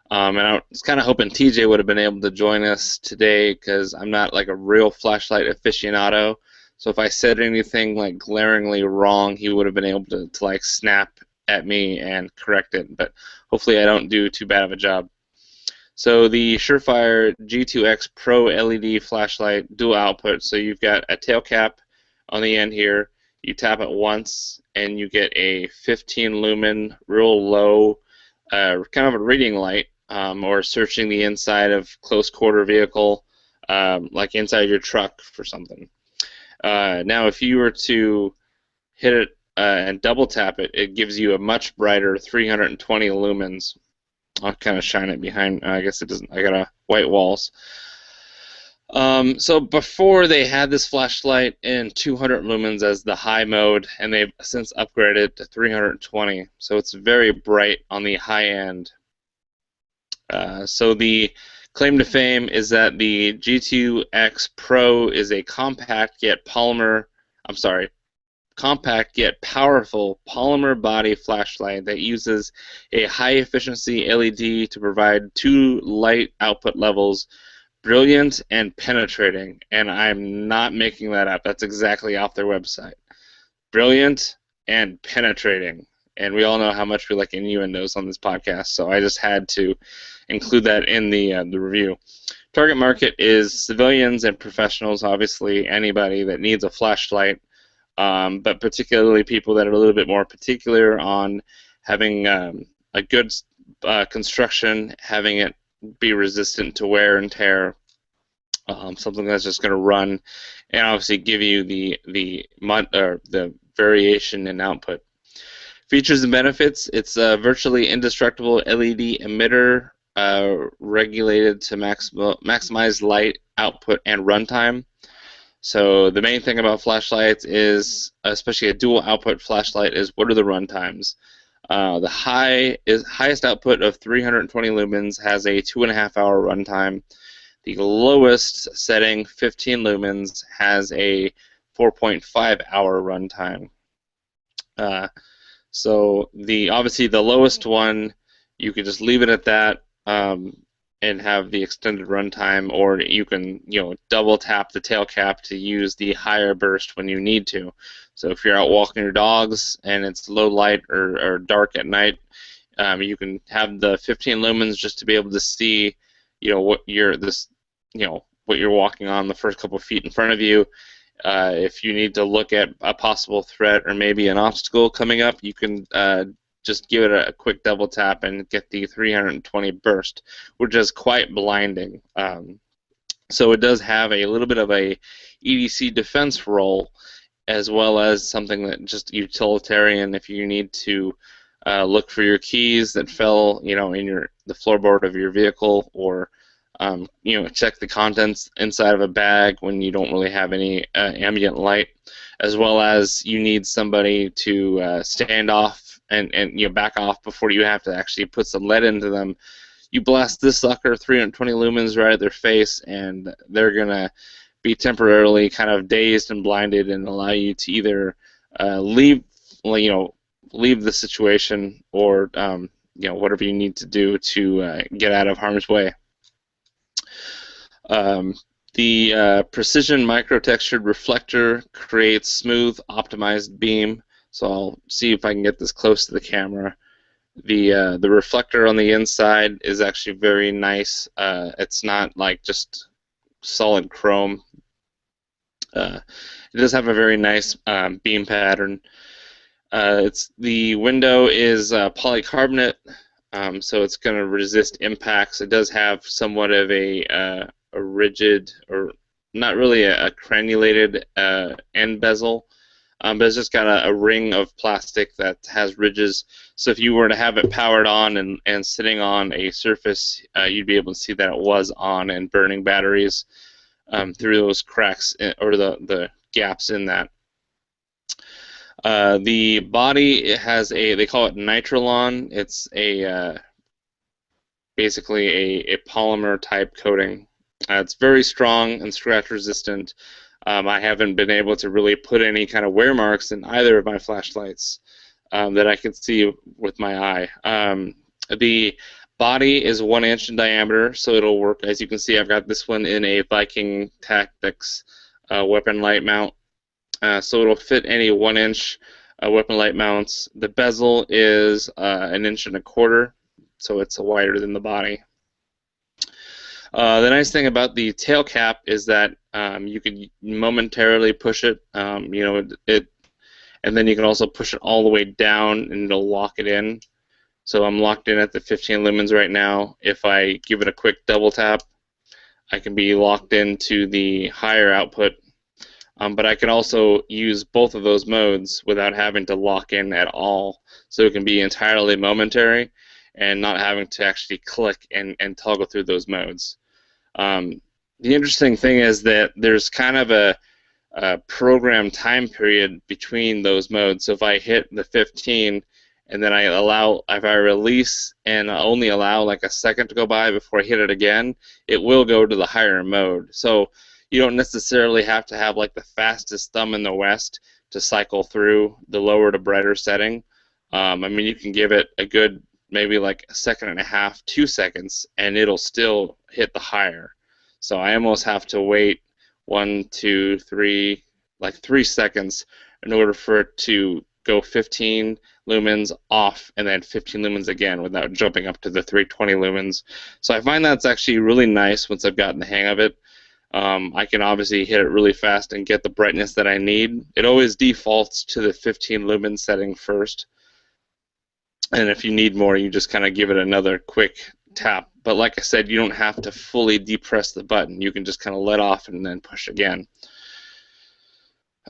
And I was kind of hoping TJ would have been able to join us today because I'm not like a real flashlight aficionado. So if I said anything like glaringly wrong, he would have been able to like snap at me and correct it. But hopefully I don't do too bad of a job. So the Surefire G2X Pro LED flashlight, dual output. So you've got a tail cap on the end here. You tap it once, and you get a 15 lumen, real low, kind of a reading light, or searching the inside of close quarter vehicle, like inside your truck for something. Now, if you were to hit it and double tap it, it gives you a much brighter 320 lumens. I'll kind of shine it behind. I guess it doesn't. I got a white walls. So before they had this flashlight in 200 lumens as the high mode, and they've since upgraded to 320. So it's very bright on the high end. So the claim to fame is that the G2X Pro is a compact yet powerful polymer body flashlight that uses a high efficiency LED to provide two light output levels, brilliant and penetrating. And I'm not making that up. That's exactly off their website. Brilliant and penetrating. And we all know how much we like innuendos on this podcast, so I just had to include that in the review. Target market is civilians and professionals, obviously anybody that needs a flashlight. But particularly people that are a little bit more particular on having a good construction, having it be resistant to wear and tear, something that's just going to run, and obviously give you the variation in output. Features and benefits: it's a virtually indestructible LED emitter, regulated to maximize light output and runtime. So the main thing about flashlights is, especially a dual output flashlight, is what are the run times. The highest output of 320 lumens has a 2.5 hour runtime. The lowest setting, 15 lumens, has a 4.5 hour runtime. So obviously the lowest one, you could just leave it at that. And have the extended runtime, or you can double tap the tail cap to use the higher burst when you need to. So if you're out walking your dogs and it's low light or dark at night, you can have the 15 lumens just to be able to see what you're walking on the first couple feet in front of you. If you need to look at a possible threat or maybe an obstacle coming up, you can just give it a quick double tap and get the 320 burst, which is quite blinding. So it does have a little bit of a EDC defense role, as well as something that just utilitarian if you need to look for your keys that fell, in the floorboard of your vehicle, or check the contents inside of a bag when you don't really have any ambient light, as well as you need somebody to stand off and back off before you have to actually put some lead into them. You blast this sucker 320 lumens right at their face, and they're gonna be temporarily kind of dazed and blinded, and allow you to either leave the situation, or whatever you need to do to get out of harm's way. The precision micro-textured reflector creates smooth, optimized beam. So I'll see if I can get this close to the camera. The reflector on the inside is actually very nice. It's not like just solid chrome. It does have a very nice beam pattern. The window is polycarbonate, so it's going to resist impacts. It does have somewhat of a rigid, or not really a crenulated end bezel, but it's just got a ring of plastic that has ridges. So if you were to have it powered on and sitting on a surface, you'd be able to see that it was on and burning batteries through those cracks or the gaps in that. The body, it has they call it nitrilon. It's basically a polymer type coating. It's very strong and scratch resistant. I haven't been able to really put any kind of wear marks in either of my flashlights that I can see with my eye. The body is 1 inch in diameter, so it'll work. As you can see, I've got this one in a Viking Tactics weapon light mount. So it'll fit any 1 inch weapon light mounts. The bezel is 1 1/4 inches, so it's wider than the body. The nice thing about the tail cap is that you can momentarily push it, and then you can also push it all the way down and it'll lock it in. So I'm locked in at the 15 lumens right now. If I give it a quick double tap, I can be locked into the higher output. But I can also use both of those modes without having to lock in at all. So it can be entirely momentary and not having to actually click and toggle through those modes. The interesting thing is that there's kind of a program time period between those modes. So if I hit the 15 and then if I release and only allow like a second to go by before I hit it again, it will go to the higher mode. So you don't necessarily have to have like the fastest thumb in the West to cycle through the lower to brighter setting. I mean, you can give it a good maybe like 1.5 seconds, 2 seconds, and it'll still hit the higher. So I almost have to wait 1, 2, 3, like 3 seconds in order for it to go 15 lumens off and then 15 lumens again without jumping up to the 320 lumens. So I find that's actually really nice once I've gotten the hang of it. I can obviously hit it really fast and get the brightness that I need. It always defaults to the 15 lumen setting first. And if you need more, you just kind of give it another quick tap. But like I said, you don't have to fully depress the button. You can just kind of let off and then push again.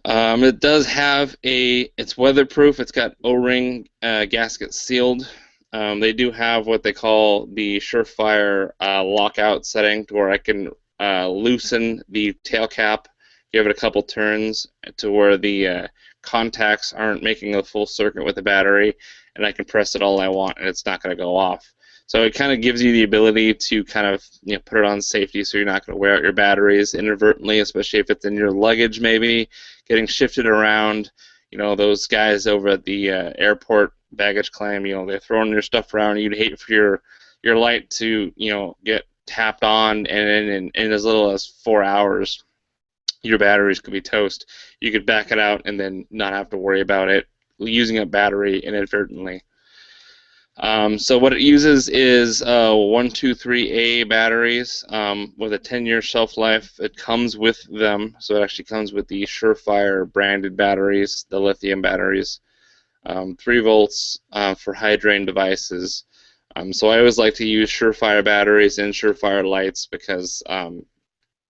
It does have it's weatherproof. It's got O-ring gasket sealed. They do have what they call the Surefire lockout setting, to where I can loosen the tail cap, give it a couple turns to where the contacts aren't making a full circuit with the battery, and I can press it all I want and it's not going to go off. So it kind of gives you the ability to kind of put it on safety, so you're not going to wear out your batteries inadvertently, especially if it's in your luggage maybe, getting shifted around. Those guys over at the airport baggage claim, they're throwing your stuff around. You'd hate for your light to get tapped on, and in as little as 4 hours, your batteries could be toast. You could back it out and then not have to worry about it using a battery inadvertently. So what it uses is 123A batteries with a 10-year shelf life. It comes with them, so it actually comes with the Surefire branded batteries, the lithium batteries. 3 volts for high drain devices. So I always like to use Surefire batteries and Surefire lights because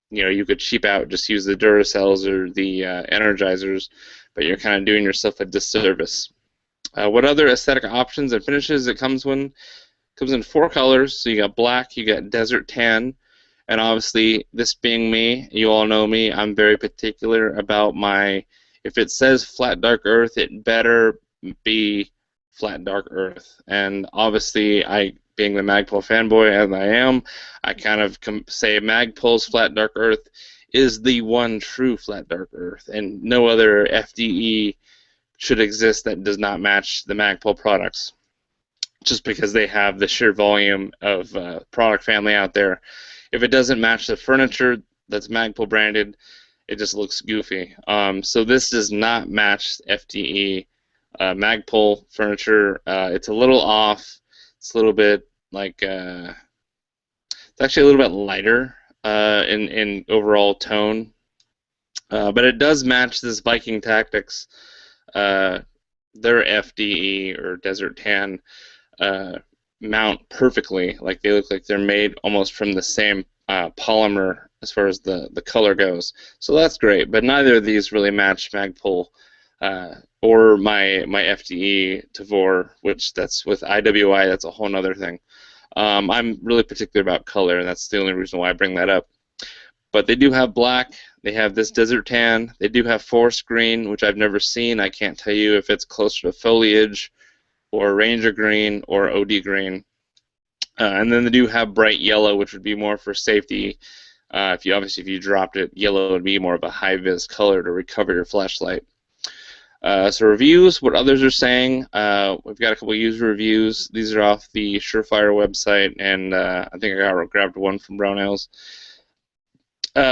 you could cheap out, just use the Duracells or the Energizers, but you're kind of doing yourself a disservice. What other aesthetic options and finishes it comes in? Comes in 4 colors. So you got black, you got desert tan, and obviously, this being me, you all know me, I'm very particular about if it says flat dark earth, it better be flat dark earth. And obviously, being the Magpul fanboy as I am, I kind of say Magpul's flat dark earth is the one true flat dark earth, and no other FDE should exist that does not match the Magpul products, just because they have the sheer volume of product family out there. If it doesn't match the furniture that's Magpul branded, it just looks goofy. So this does not match FDE Magpul furniture. It's a little off. It's a little bit like it's actually a little bit lighter in overall tone, but it does match this Viking Tactics, their FDE or Desert Tan mount perfectly. Like they look like they're made almost from the same polymer as far as the color goes. So that's great, but neither of these really match Magpul or my FDE Tavor, which that's with IWI, that's a whole other thing. I'm really particular about color, and that's the only reason why I bring that up. But they do have black, they have this Desert Tan, they do have forest green, which I've never seen. I can't tell you if it's closer to foliage or Ranger green or OD green. And then they do have bright yellow, which would be more for safety. If you dropped it, yellow would be more of a high-vis color to recover your flashlight. So reviews, what others are saying. We've got a couple user reviews. These are off the Surefire website, and I think I grabbed one from Brownells.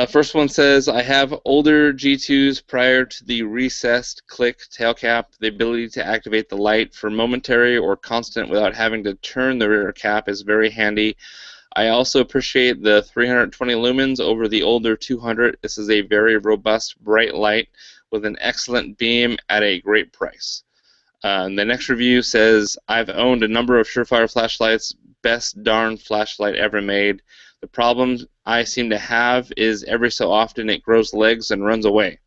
First one says, I have older G2s prior to the recessed click tail cap. The ability to activate the light for momentary or constant without having to turn the rear cap is very handy. I also appreciate the 320 lumens over the older 200. This is a very robust, bright light with an excellent beam at a great price. The next review says, I've owned a number of Surefire flashlights. Best darn flashlight ever made. The problem I seem to have is every so often it grows legs and runs away.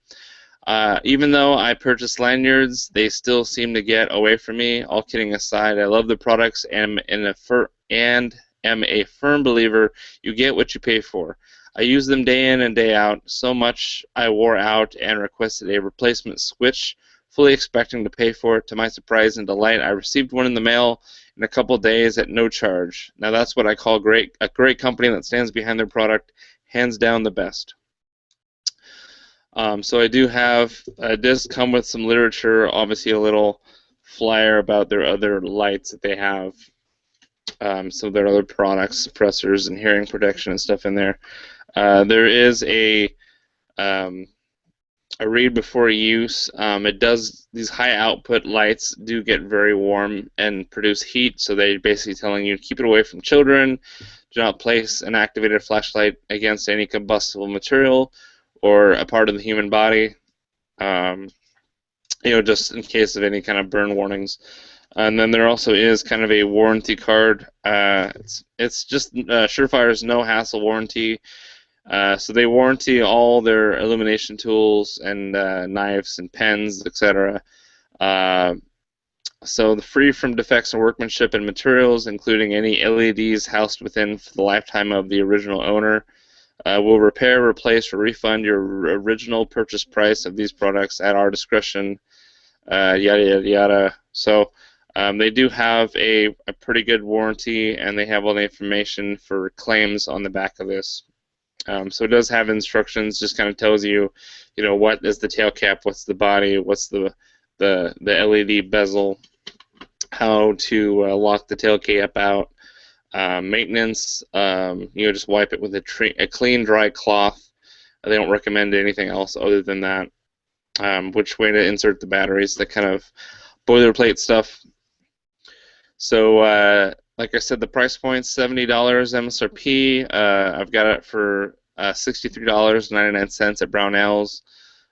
Even though I purchased lanyards, they still seem to get away from me. All kidding aside, I love the products and am a firm believer you get what you pay for. I use them day in and day out, so much I wore out and requested a replacement switch, fully expecting to pay for it. To my surprise and delight, I received one in the mail in a couple days at no charge. Now that's what I call a great company that stands behind their product, hands down the best. So I do have, it does come with some literature, obviously a little flyer about their other lights that they have. So there are other products, suppressors and hearing protection and stuff in there. There is a read before use. These high output lights do get very warm and produce heat, so they're basically telling you to keep it away from children. Do not place an activated flashlight against any combustible material or a part of the human body. Just in case of any kind of burn warnings. And then there also is kind of a warranty card. It's just Surefire's no hassle warranty. So they warranty all their illumination tools and knives and pens, etc. So the free from defects in workmanship and materials, including any LEDs housed within for the lifetime of the original owner. Will repair, replace, or refund your original purchase price of these products at our discretion. Yada yada yada. So they do have a pretty good warranty, and they have all the information for claims on the back of this. So it does have instructions, just kind of tells you, what is the tail cap, what's the body, what's the LED bezel, how to lock the tail cap out, maintenance. Just wipe it with a clean, dry cloth. They don't recommend anything else other than that. Which way to insert the batteries, that kind of boilerplate stuff. So, like I said, the price point's $70 MSRP. I've got it for $63.99 at Brownells.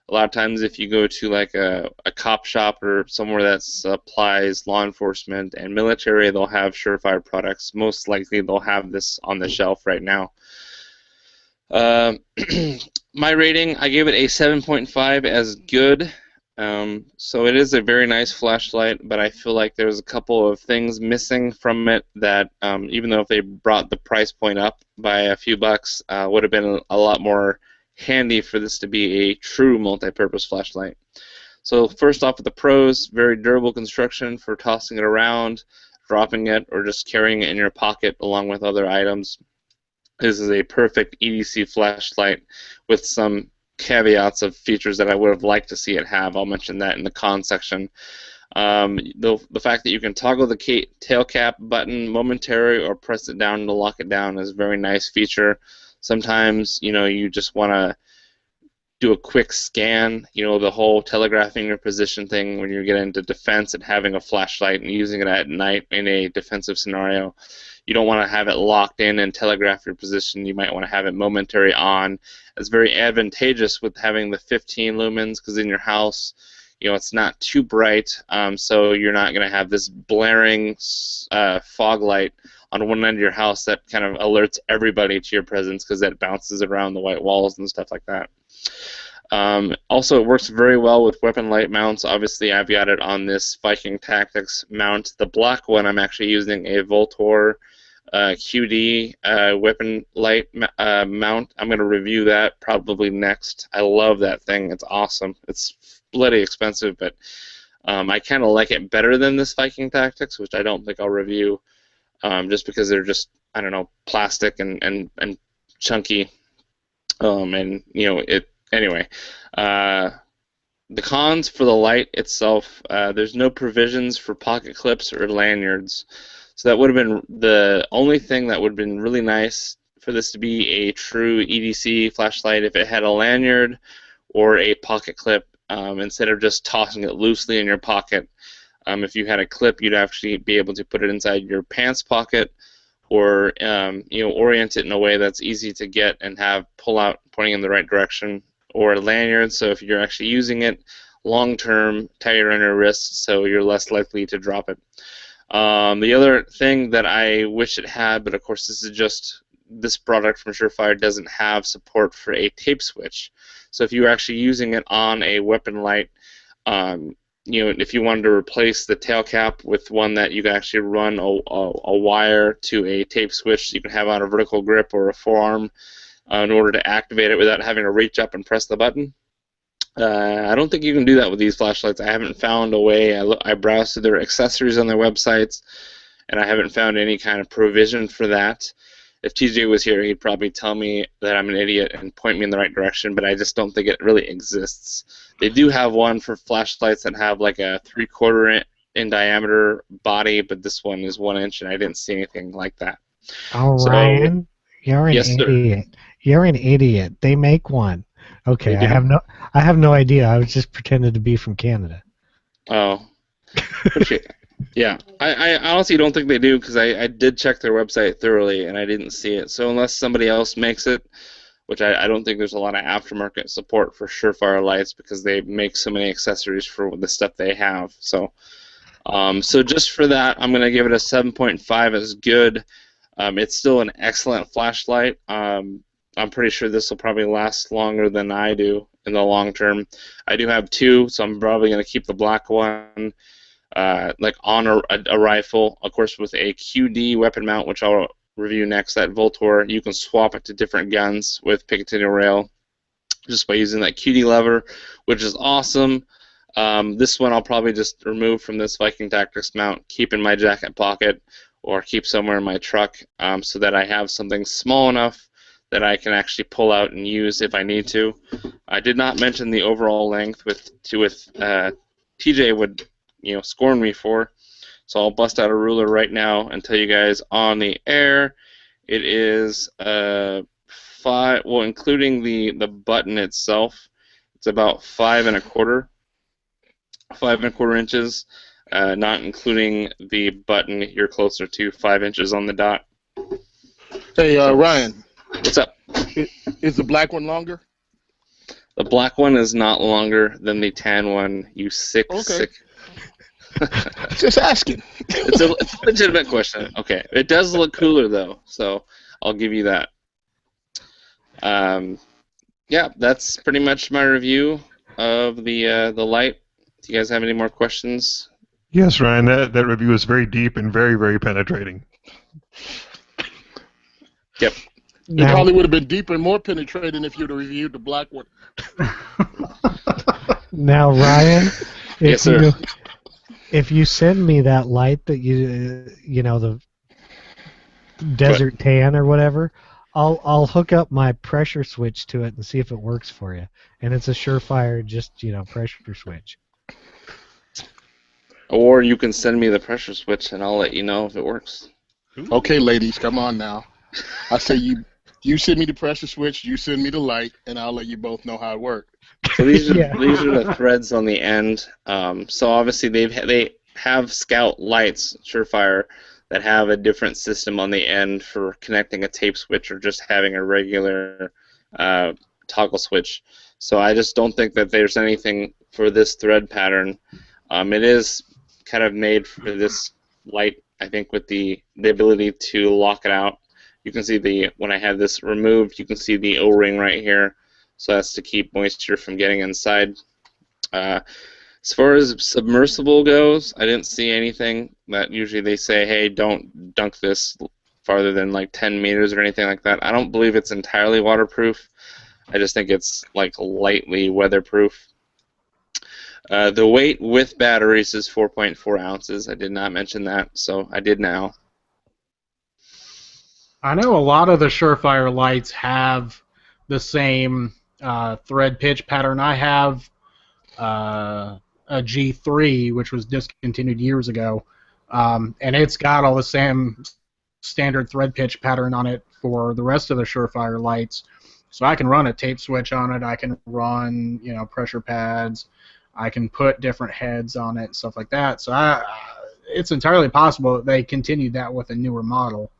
A lot of times, if you go to like a cop shop or somewhere that supplies law enforcement and military, they'll have Surefire products. Most likely, they'll have this on the shelf right now. My rating, I gave it a 7.5 as good. So it is a very nice flashlight, but I feel like there's a couple of things missing from it that, even though if they brought the price point up by a few bucks, would have been a lot more handy for this to be a true multi-purpose flashlight. So first off, with the pros, very durable construction for tossing it around, dropping it, or just carrying it in your pocket along with other items. This is a perfect EDC flashlight with some caveats of features that I would have liked to see it have. I'll mention that in the con section. The fact that you can toggle the tail cap button momentarily or press it down to lock it down is a very nice feature. Sometimes, you just want to do a quick scan, the whole telegraphing your position thing when you get into defense and having a flashlight and using it at night in a defensive scenario. You don't want to have it locked in and telegraph your position. You might want to have it momentary on. It's very advantageous with having the 15 lumens because in your house, it's not too bright, so you're not going to have this blaring fog light on one end of your house that kind of alerts everybody to your presence because that bounces around the white walls and stuff like that. Also, it works very well with weapon light mounts. Obviously, I've got it on this Viking Tactics mount. The black one, I'm actually using a Voltor QD weapon light mount. I'm going to review that probably next. I love that thing. It's awesome. It's bloody expensive, but I kind of like it better than this Viking Tactics, which I don't think I'll review just because they're just, I don't know, plastic and chunky. Anyway, the cons for the light itself, there's no provisions for pocket clips or lanyards. So that would have been the only thing that would have been really nice for this to be a true EDC flashlight if it had a lanyard or a pocket clip instead of just tossing it loosely in your pocket. If you had a clip, you'd actually be able to put it inside your pants pocket or orient it in a way that's easy to get and have pull out pointing in the right direction, or a lanyard, so if you're actually using it long term, tie it around your wrist so you're less likely to drop it. The other thing that I wish it had, but of course this product from Surefire doesn't have support for a tape switch. So if you're actually using it on a weapon light, if you wanted to replace the tail cap with one that you can actually run a wire to a tape switch you can have on a vertical grip or a forearm in order to activate it without having to reach up and press the button. I don't think you can do that with these flashlights. I haven't found a way. I browsed through their accessories on their websites, and I haven't found any kind of provision for that. If TJ was here, he'd probably tell me that I'm an idiot and point me in the right direction, but I just don't think it really exists. They do have one for flashlights that have like a 3/4 in diameter body, but this one is 1 inch, and I didn't see anything like that. Oh, so, Ryan, you're an idiot. Sir. You're an idiot. They make one. Okay, I have no idea. I was just pretending to be from Canada. Oh, appreciate it. Yeah, I honestly don't think they do because I did check their website thoroughly and I didn't see it. So unless somebody else makes it, which I don't think there's a lot of aftermarket support for Surefire lights because they make so many accessories for the stuff they have. So just for that, I'm going to give it a 7.5 as good. It's still an excellent flashlight. I'm pretty sure this will probably last longer than I do in the long term. I do have two, so I'm probably going to keep the black one on a rifle. Of course, with a QD weapon mount, which I'll review next, that Voltor, you can swap it to different guns with Picatinny rail just by using that QD lever, which is awesome. This one I'll probably just remove from this Viking Tactics mount, keep in my jacket pocket, or keep somewhere in my truck so that I have something small enough that I can actually pull out and use if I need to. I did not mention the overall length, with TJ would scorn me for, so I'll bust out a ruler right now and tell you guys on the air. It is 5, well, including the button itself, it's about 5 1/4 inches. Not including the button, you're closer to 5 inches on the dot. Hey, Ryan. What's up? Is the black one longer? The black one is not longer than the tan one, you sick. Just asking. It's a legitimate question. Okay. It does look cooler, though, so I'll give you that. Yeah, that's pretty much my review of the light. Do you guys have any more questions? Yes, Ryan, that review is very deep and very, very penetrating. Yep. It probably would have been deeper and more penetrating if you'd have reviewed the black one. Now, Ryan, Yes, sir. If you send me that light that the desert tan or whatever, I'll hook up my pressure switch to it and see if it works for you. And it's a surefire, just pressure switch. Or you can send me the pressure switch, and I'll let you know if it works. Okay, ladies, come on now. I say you send me the pressure switch, you send me the light, and I'll let you both know how it works. So these are Yeah. these are the threads on the end. So obviously they have Scout lights, Surefire, that have a different system on the end for connecting a tape switch or just having a regular toggle switch. So I just don't think that there's anything for this thread pattern. It is kind of made for this light, I think, with the ability to lock it out. You can see when I have this removed, you can see the O-ring right here. So that's to keep moisture from getting inside. As far as submersible goes, I didn't see anything that usually they say, hey, don't dunk this farther than like 10 meters or anything like that. I don't believe it's entirely waterproof. I just think it's like lightly weatherproof. The weight with batteries is 4.4 ounces. I did not mention that, so I did now. I know a lot of the Surefire lights have the same thread pitch pattern. I have a G3, which was discontinued years ago, and it's got all the same standard thread pitch pattern on it for the rest of the Surefire lights. So I can run a tape switch on it. I can run, pressure pads. I can put different heads on it and stuff like that. So it's entirely possible that they continued that with a newer model.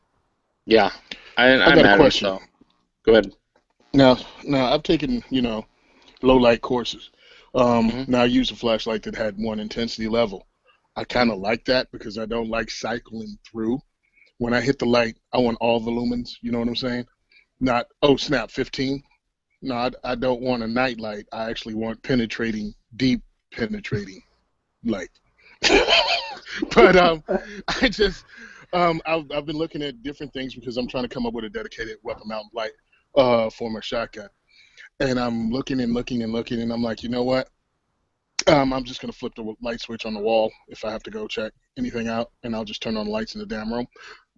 Yeah, I got a question. So. Go ahead. Now I've taken low light courses. Now I used a flashlight that had one intensity level. I kind of like that because I don't like cycling through. When I hit the light, I want all the lumens. You know what I'm saying? Not 15. No, I don't want a night light. I actually want deep penetrating light. But I just I've been looking at different things because I'm trying to come up with a dedicated weapon mount light for my shotgun. And I'm looking and looking and looking, and I'm like, you know what? I'm just going to flip the light switch on the wall if I have to go check anything out, and I'll just turn on the lights in the damn room.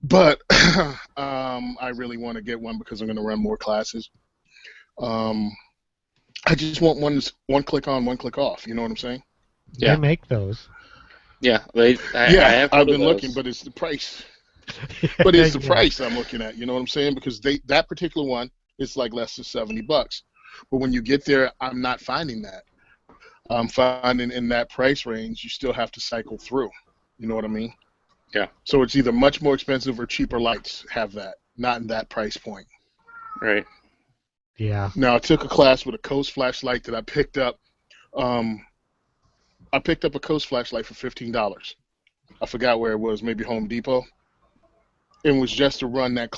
But I really want to get one because I'm going to run more classes. I just want one click on, one click off. You know what I'm saying? Yeah. They make those. Yeah, I've been looking, but it's the price. But it's the price I'm looking at. You know what I'm saying? Because that particular one is like less than $70. But when you get there, I'm not finding that. I'm finding in that price range, you still have to cycle through. You know what I mean? Yeah. So it's either much more expensive or cheaper lights have that, not in that price point. Right. Yeah. Now, I took a class with a Coast flashlight that I picked up. I picked up a Coast flashlight for $15. I forgot where it was, maybe Home Depot. It was just to run that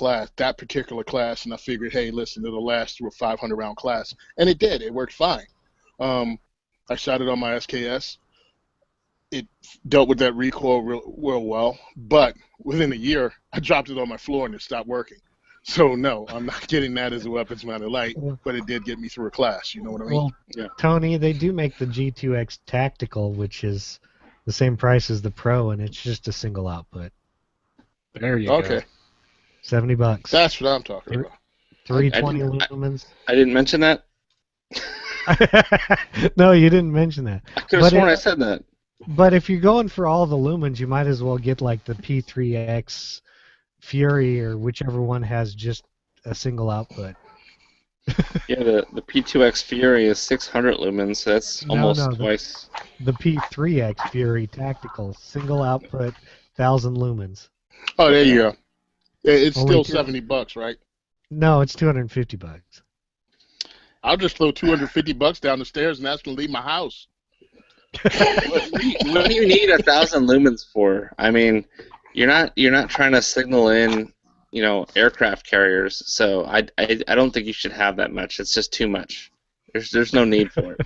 particular class, and I figured, hey, listen, it'll last through a 500-round class. And it did. It worked fine. I shot it on my SKS. It dealt with that recoil real well, but within a year, I dropped it on my floor and it stopped working. So, no, I'm not getting that as a weapons-mounted light, but it did get me through a class. You know what I mean? Well, yeah. Tony, they do make the G2X Tactical, which is the same price as the Pro, and it's just a single output. There you go. $70. That's what I'm talking about. 320 lumens. I didn't mention that. No, you didn't mention that. I could have sworn I said that. But if you're going for all the lumens, you might as well get like the P3X Fury or whichever one has just a single output. Yeah, the P2X Fury is 600 lumens, so that's almost twice. The P3X Fury Tactical, single output, 1,000 lumens. Oh, there you go. It's still $70, right? No, it's $250. I'll just throw $250 down the stairs, and that's gonna leave my house. What do you need 1,000 lumens for? I mean, you're not trying to signal in, aircraft carriers. So I don't think you should have that much. It's just too much. There's no need for it.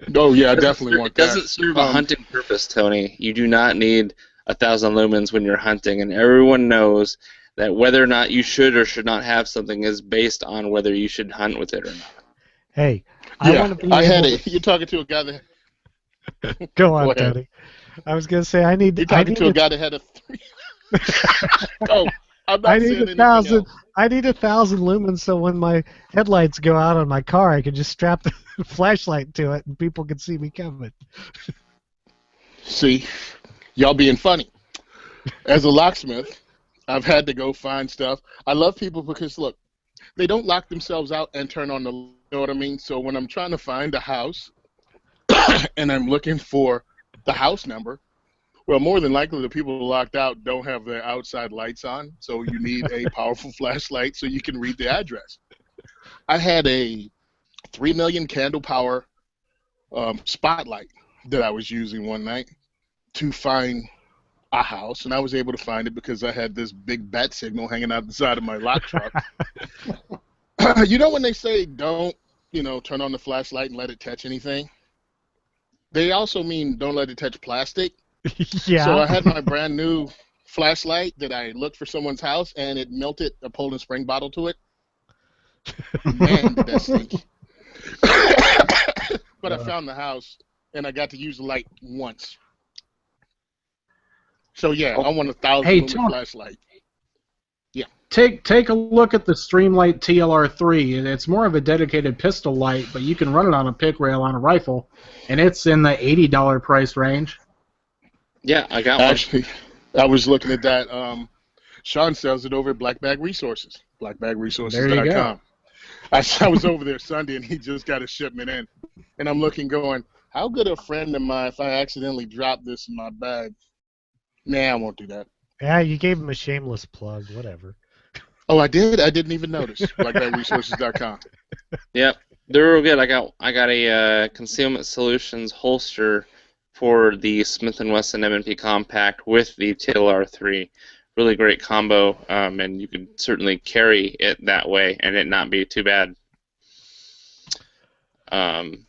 No, yeah, I definitely want that. It doesn't serve a hunting purpose, Tony. You do not need 1,000 lumens when you're hunting, and everyone knows that whether or not you should or should not have something is based on whether you should hunt with it or not. Hey, I want to be I had able it. You're talking to a guy that. to go on, Go ahead. Tony. I was gonna say I need. You're talking to a guy that had a 3. Oh, I'm not I need saying anything 1,000. else. I need 1,000 lumens so when my headlights go out on my car, I can just strap the flashlight to it and people can see me coming. See, y'all being funny. As a locksmith, I've had to go find stuff. I love people because, look, they don't lock themselves out and turn on the, you know what I mean? So when I'm trying to find a house and I'm looking for the house number, well, more than likely the people locked out don't have their outside lights on, so you need a powerful flashlight so you can read the address. I had a 3 million candle power spotlight that I was using one night to find a house, and I was able to find it because I had this big bat signal hanging out the side of my lock truck. You know when they say don't, turn on the flashlight and let it touch anything? They also mean don't let it touch plastic. Yeah. So I had my brand new flashlight that I looked for someone's house, and it melted a Poland Spring bottle to it. Man, did that stink. But I found the house, and I got to use the light once. So yeah, I want 1,000 Hey, lumen Tony. flashlight. Yeah. Take a look at the Streamlight TLR3. It's more of a dedicated pistol light, but you can run it on a pick rail on a rifle, and it's in the $80 price range. Yeah, I got one. Actually, I was looking at that. Sean sells it over at Black Bag Resources. BlackBagResources.com. I was over there Sunday, and he just got a shipment in. And I'm looking going, how good a friend am I if I accidentally drop this in my bag? Nah, I won't do that. Yeah, you gave him a shameless plug, whatever. Oh, I did? I didn't even notice. BlackBagResources.com. Yep, they're real good. I got a Concealment Solutions holster for the Smith & Wesson M&P Compact with the TLR3. Really great combo, and you could certainly carry it that way and it not be too bad.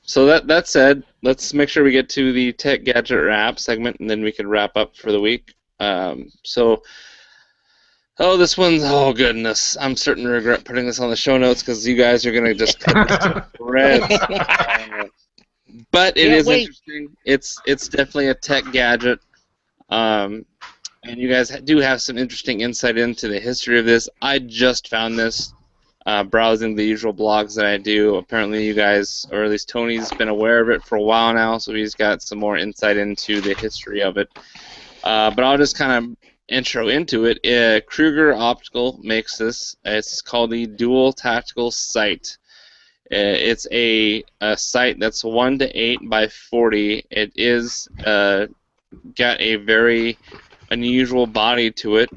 So that said, let's make sure we get to the Tech Gadget or App segment, and then we can wrap up for the week. This one's, oh goodness, I'm certain to regret putting this on the show notes because you guys are going to just cut this to shreds. But it is interesting. It's definitely a tech gadget, and you guys do have some interesting insight into the history of this. I just found this browsing the usual blogs that I do. Apparently you guys, or at least Tony's been aware of it for a while now, so he's got some more insight into the history of it. But I'll just kind of intro into it. Kruger Optical makes this. It's called the Dual Tactical Sight. It's a sight that's 1 to 8 by 40. It is got a very unusual body to it.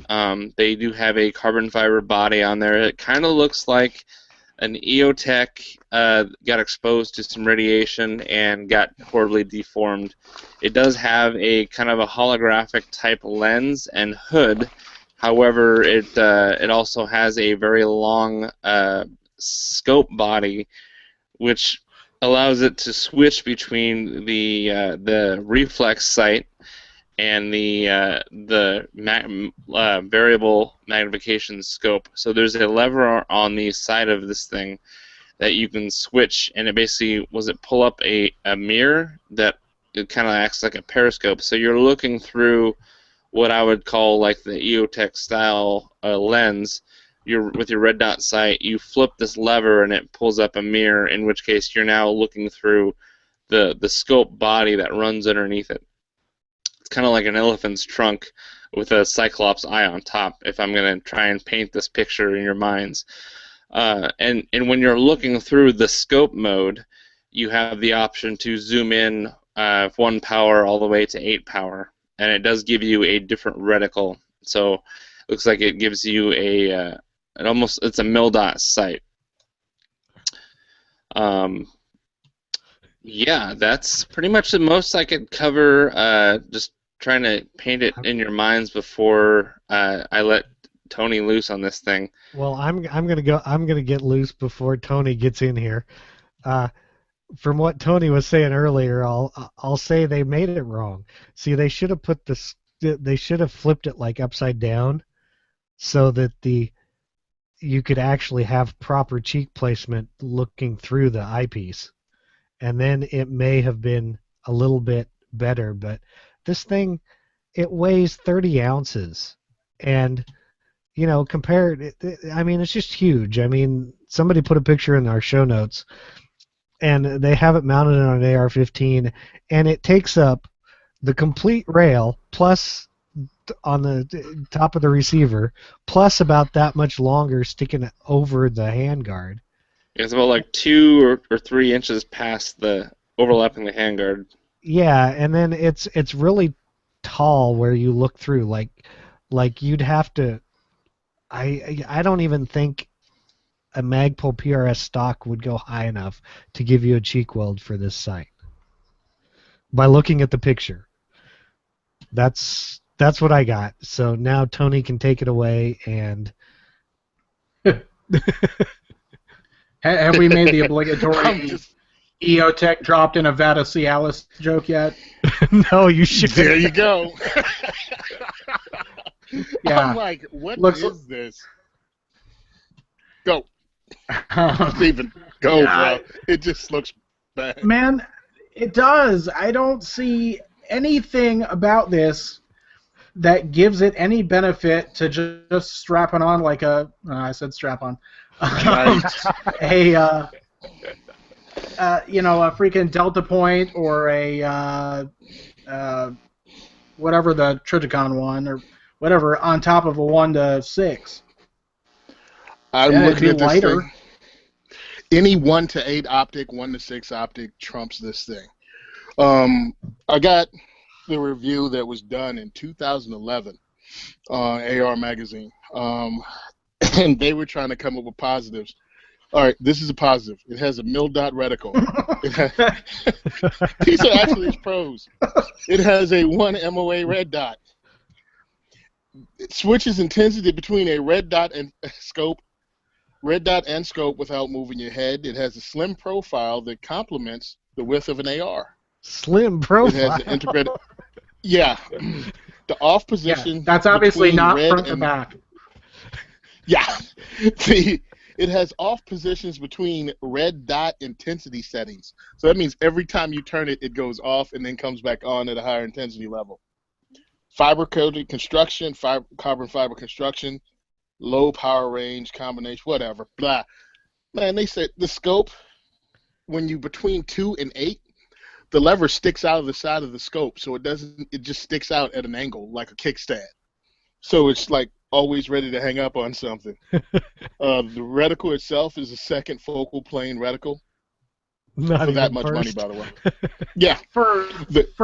They do have a carbon fiber body on there. It kind of looks like an EOTech got exposed to some radiation and got horribly deformed. It does have a kind of a holographic type lens and hood. However, it also has a very long scope body, which allows it to switch between the reflex sight and the variable magnification scope. So there's a lever on the side of this thing that you can switch, and it basically pull up a mirror that it kind of acts like a periscope. So you're looking through what I would call like the EOTech style lens. With your red dot sight, you flip this lever and it pulls up a mirror, in which case you're now looking through the scope body that runs underneath it. It's kind of like an elephant's trunk with a cyclops eye on top, if I'm going to try and paint this picture in your minds. And when you're looking through the scope mode, you have the option to zoom in 1 power all the way to 8 power, and it does give you a different reticle. So it looks like it gives you it's a mil-dot sight. Yeah, that's pretty much the most I could cover. Just trying to paint it in your minds before I let Tony loose on this thing. Well, I'm gonna get loose before Tony gets in here. From what Tony was saying earlier, I'll say they made it wrong. See, they should have flipped it like upside down, so that you could actually have proper cheek placement looking through the eyepiece. and then it may have been a little bit better. But this thing, it weighs 30 ounces, and compared, I mean, it's just huge. I mean, somebody put a picture in our show notes, and they have it mounted on an AR-15, and it takes up the complete rail, plus on the top of the receiver, plus about that much longer sticking over the handguard. It's about like 2 or 3 inches past the overlapping the handguard. Yeah, and then it's really tall where you look through, like you'd have to. I don't even think a Magpul PRS stock would go high enough to give you a cheek weld for this sight. By looking at the picture, that's what I got. So now Tony can take it away and. Have we made the obligatory EOTech dropped in a vat of Cialis joke yet? No, you should. There you go. Yeah. I'm like, what is this? Go. Steven, go, bro. It just looks bad. Man, it does. I don't see anything about this that gives it any benefit to just strapping on like a. I said strap on. A freaking Delta Point or a whatever the Triticon one or whatever on top of a 1-6. I'm looking at this lighter. thing. Any 1-8 optic, 1-6 optic trumps this thing. I got the review that was done in 2011 on AR Magazine, and they were trying to come up with positives. All right, this is a positive. It has a mil-dot reticle. These are actually its pros. It has a 1 MOA red dot. It switches intensity between a red dot and scope without moving your head. It has a slim profile that complements the width of an AR. Slim profile? It has an integrated... Yeah. The off position... Yeah, that's obviously not front and to back. Yeah. It has off positions between red dot intensity settings. So that means every time you turn it, it goes off and then comes back on at a higher intensity level. Fiber-coated construction, carbon fiber construction, low power range, combination, whatever, blah. Man, they said the scope, when you between 2 and 8, the lever sticks out of the side of the scope, so it just sticks out at an angle like a kickstand. So it's like always ready to hang up on something. The reticle itself is a second focal plane reticle. Not for that much first. money, by the way. Yeah. For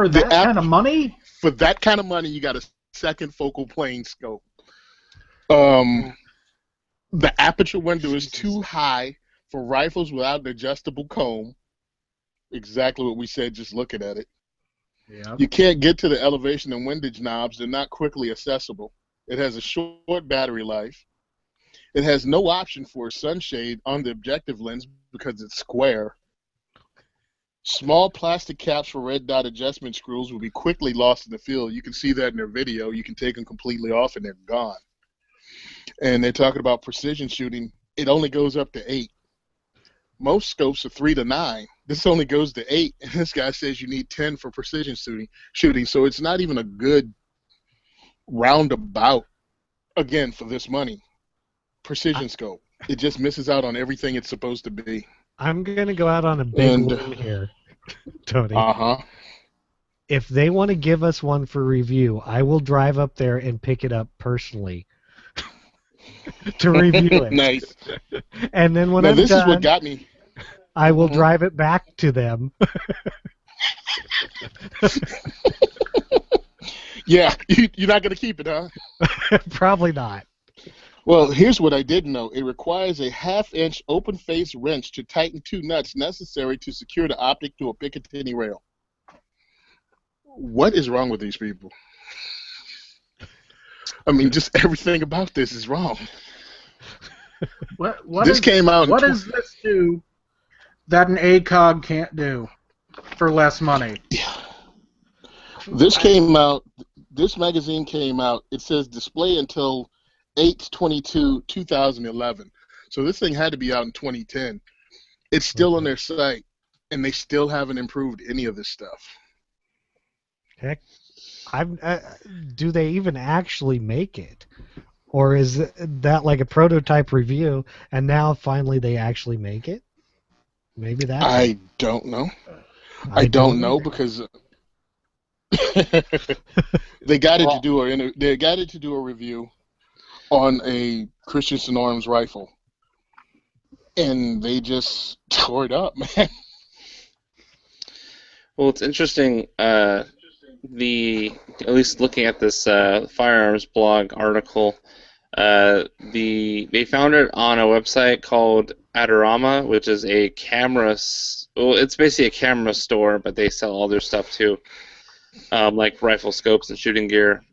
that kind of money? For that kind of money, you got a second focal plane scope. The aperture window is too high for rifles without an adjustable comb. Exactly what we said just looking at it. Yep. You can't get to the elevation and windage knobs. They're not quickly accessible. It has a short battery life. It has no option for a sunshade on the objective lens because it's square. Small plastic caps for red dot adjustment screws will be quickly lost in the field. You can see that in their video. You can take them completely off and they're gone. And they're talking about precision shooting. It only goes up to 8. Most scopes are 3 to 9. This only goes to 8. And this guy says you need 10 for precision shooting. So it's not even a good roundabout, again, for this money. Precision scope. It just misses out on everything it's supposed to be. I'm going to go out on a big limb here, Tony. Uh-huh. If they want to give us one for review, I will drive up there and pick it up personally to review it. Nice. And then when now, I'm this done, is what got me. I will drive it back to them. Yeah, you're not going to keep it, huh? Probably not. Well, here's what I didn't know. It requires a 1/2-inch open-face wrench to tighten 2 nuts necessary to secure the optic to a Picatinny rail. What is wrong with these people? I mean, just everything about this is wrong. What came out. What does this do that an ACOG can't do for less money? Yeah. This came out. This magazine came out. It says display until 8/22/2011. So this thing had to be out in 2010. It's still on their site, and they still haven't improved any of this stuff. Heck, do they even actually make it? Or is that like a prototype review, and now finally they actually make it? Maybe that's I don't know. I don't know either. because they got it to do a review on a Christensen Arms rifle, and they just tore it up, man. Well, it's interesting. At least looking at this firearms blog article, they found it on a website called Adorama, which is a camera. Well, it's basically a camera store, but they sell all their stuff too, like rifle scopes and shooting gear.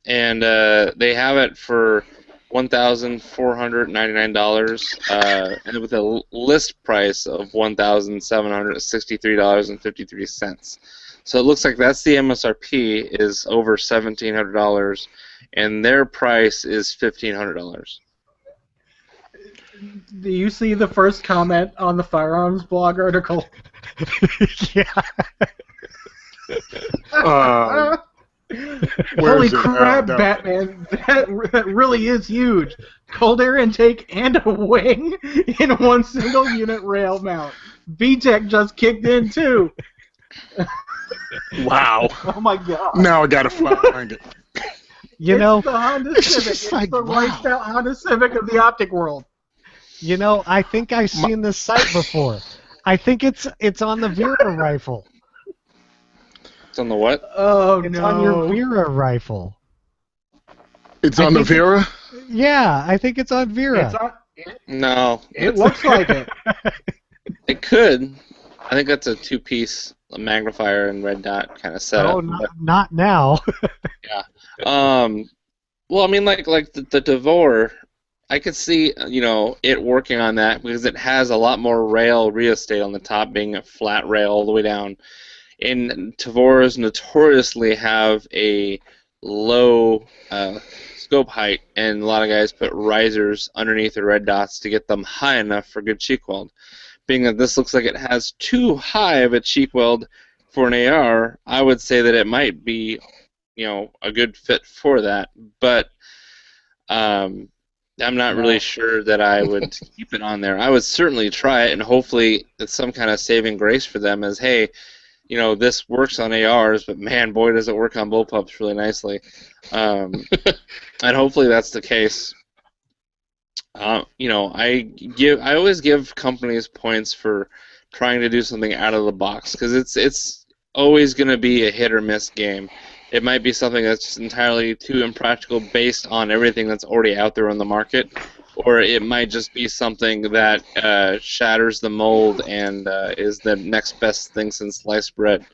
And they have it for $1,499, and with a list price of $1,763.53. So it looks like that's the MSRP is over $1,700, and their price is $1,500. Do you see the first comment on the Firearms blog article? Yeah. Holy crap, Batman! That really is huge. Cold air intake and a wing in one single unit rail mount. VTech just kicked in too. Wow. Oh my god. Now I gotta find it. You know, the Honda it's Civic. just It's like, the wow. riced out Honda Civic of the optic world. You know, I think I've seen this site before. I think it's on the Vera rifle. It's on the what? Oh It's no. on your Vera rifle. It's I on the think Vera? Yeah, I think it's on Vera. It's on, No. it looks like it. It could. I think that's a two-piece magnifier and red dot kind of setup. Oh, not now. Well, I mean, like the Devore, I could see it working on that because it has a lot more rail real estate on the top, being a flat rail all the way down. And Devores notoriously have a low scope height, and a lot of guys put risers underneath the red dots to get them high enough for good cheek weld. Being that this looks like it has too high of a cheek weld for an AR, I would say that it might be, a good fit for that. But I'm not really sure that I would keep it on there. I would certainly try it, and hopefully it's some kind of saving grace for them as, hey, this works on ARs, but man, boy, does it work on bullpups really nicely. And hopefully that's the case. I always give companies points for trying to do something out of the box because it's always going to be a hit or miss game. It might be something that's just entirely too impractical based on everything that's already out there on the market, or it might just be something that shatters the mold and is the next best thing since sliced bread.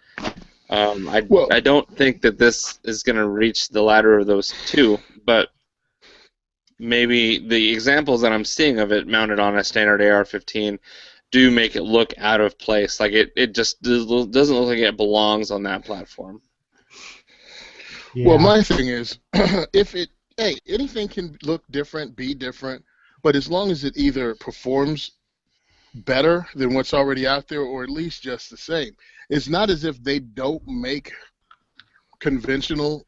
I don't think that this is going to reach the latter of those two, but maybe the examples that I'm seeing of it mounted on a standard AR-15 do make it look out of place. Like it just doesn't look like it belongs on that platform. Yeah. Well, my thing is, anything can look different, be different, but as long as it either performs better than what's already out there or at least just the same. It's not as if they don't make conventional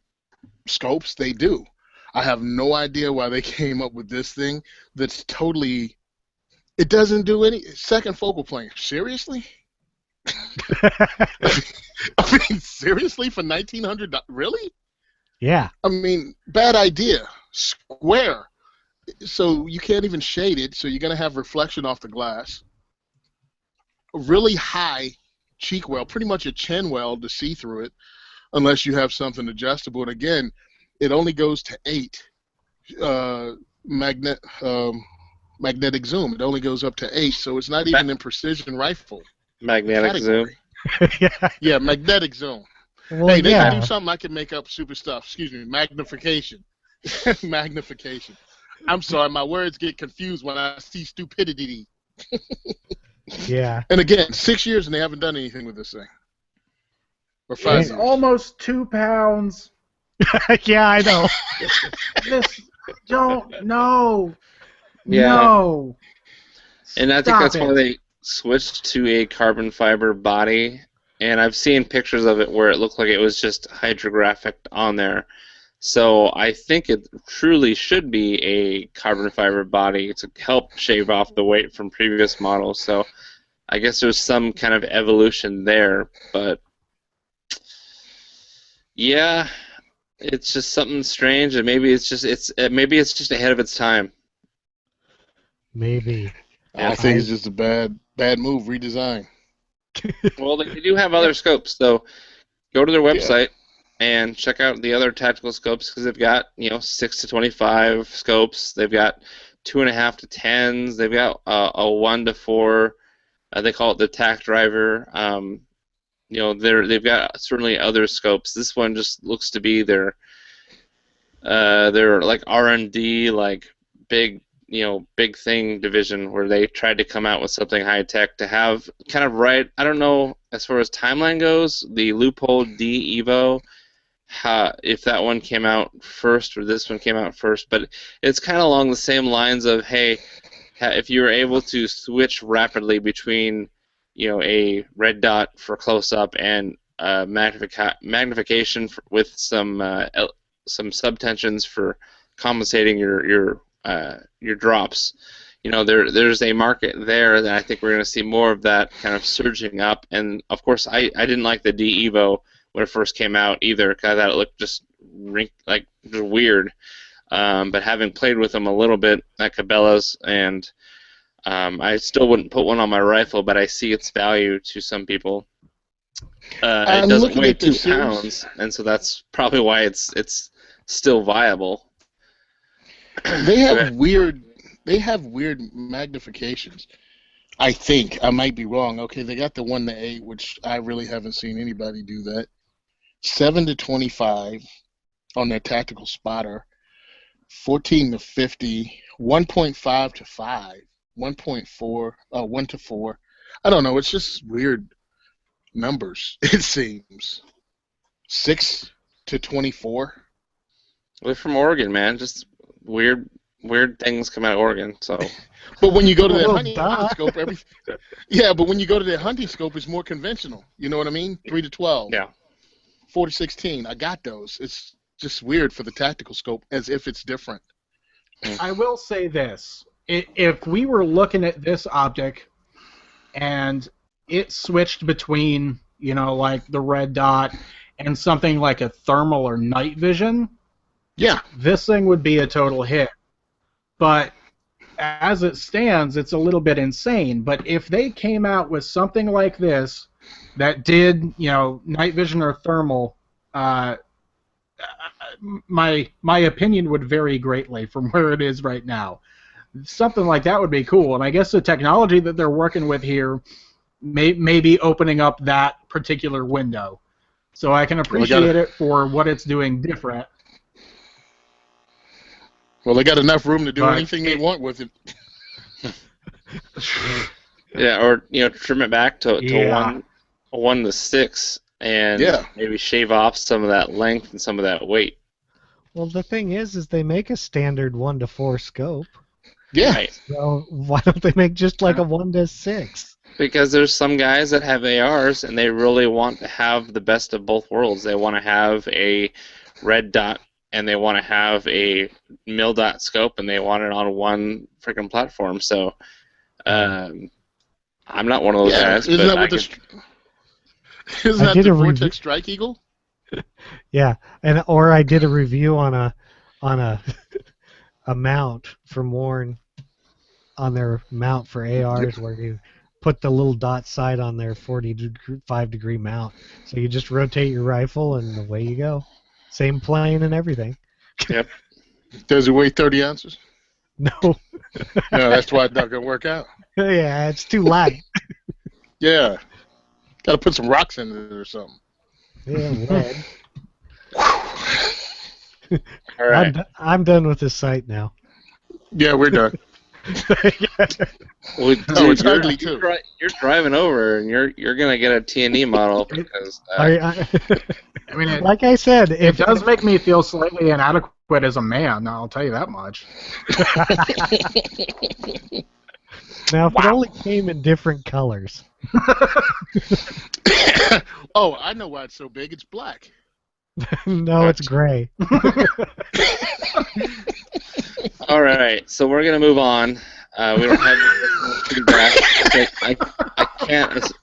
scopes. They do. I have no idea why they came up with this thing that's totally... It doesn't do any... Second focal plane. Seriously? I mean, seriously? For $1,900? Really? Yeah. I mean, bad idea. Square. So you can't even shade it, so you're going to have reflection off the glass. A really high cheek weld, pretty much a chin weld to see through it, unless you have something adjustable. And again, it only goes to 8 magnetic zoom. It only goes up to 8, so it's not even in precision rifle Magnetic zoom. Yeah, magnetic zoom. Well, Hey, they yeah. can do something. I can make up super stuff. Excuse me, magnification. Magnification. I'm sorry, my words get confused when I see stupidity. Yeah. And again, 6 years and they haven't done anything with this thing. Or 5 It's years. almost 2 pounds. Yeah, I know. No. Yeah. No. And I think Stop that's it. why switched to a carbon fiber body, and I've seen pictures of it where it looked like it was just hydrographic on there. So I think it truly should be a carbon fiber body to help shave off the weight from previous models. So I guess there's some kind of evolution there, but yeah, it's just something strange, and maybe it's just ahead of its time. Maybe. I think it's just a bad move, redesign. Well, they do have other scopes, so go to their website and check out the other tactical scopes, because they've got 6 to 25 scopes. They've got 2.5 to 10s. They've got a 1 to 4. They call it the TAC driver. They've got certainly other scopes. This one just looks to be their like R&D, like big thing division, where they tried to come out with something high tech to have kind of right. I don't know as far as timeline goes, the Loophole D Evo, if that one came out first or this one came out first, but it's kind of along the same lines of, hey, if you were able to switch rapidly between a red dot for close up and magnification with some subtensions for compensating your drops. There's a market there that I think we're going to see more of that kind of surging up. And of course, I didn't like the D Evo when it first came out either, because I thought it looked just weird. But having played with them a little bit at Cabela's, and I still wouldn't put one on my rifle, but I see its value to some people. It doesn't weigh 2 pounds, and so that's probably why it's still viable. They have weird magnifications. I think I might be wrong. Okay, they got the 1 to 8, which I really haven't seen anybody do that. 7 to 25 on their tactical spotter. 14 to 50. 1.5 to 5. 1.4. 1 to 4. I don't know. It's just weird numbers. It seems. 6 to 24. They're from Oregon, man. Just weird things come out of Oregon. So, but when you go to their hunting scope, but when you go to their hunting scope, it's more conventional. You know what I mean? 3 to 12. Yeah. 4 to 16. I got those. It's just weird for the tactical scope, as if it's different. I will say this: if we were looking at this optic, and it switched between, like the red dot and something like a thermal or night vision. Yeah, this thing would be a total hit. But as it stands, it's a little bit insane. But if they came out with something like this that did, night vision or thermal, my opinion would vary greatly from where it is right now. Something like that would be cool. And I guess the technology that they're working with here may be opening up that particular window. So I can appreciate it for what it's doing different. Well, they got enough room to do anything they want with it. Yeah, or trim it back to 1 to 6, and maybe shave off some of that length and some of that weight. Well, the thing is they make a standard 1 to 4 scope. Yeah. Right. So why don't they make just like a 1 to 6? Because there's some guys that have ARs and they really want to have the best of both worlds. They want to have a red dot and they want to have a mil dot scope, and they want it on one freaking platform. So I'm not one of those guys. Isn't that the Vortex Strike Eagle? Yeah, or I did a review on a mount from Warren, on their mount for ARs, where you put the little dot sight on their 45-degree mount. So you just rotate your rifle and away you go. Same plane and everything. Yep. Does it weigh 30 ounces? No. No, that's why it's not going to work out. Yeah, it's too light. Yeah. Got to put some rocks in it or something. Yeah, lead. All right. I'm done with this site now. Yeah, we're done. Well, dude, it's ugly too. You're driving over, and you're gonna get a T&E model because. I mean, like I said, it does make me feel slightly inadequate as a man. I'll tell you that much. Now, if it only came in different colors. Oh, I know why it's so big. It's black. No, it's gray. All right, so we're gonna move on. We don't have any feedback. I can't.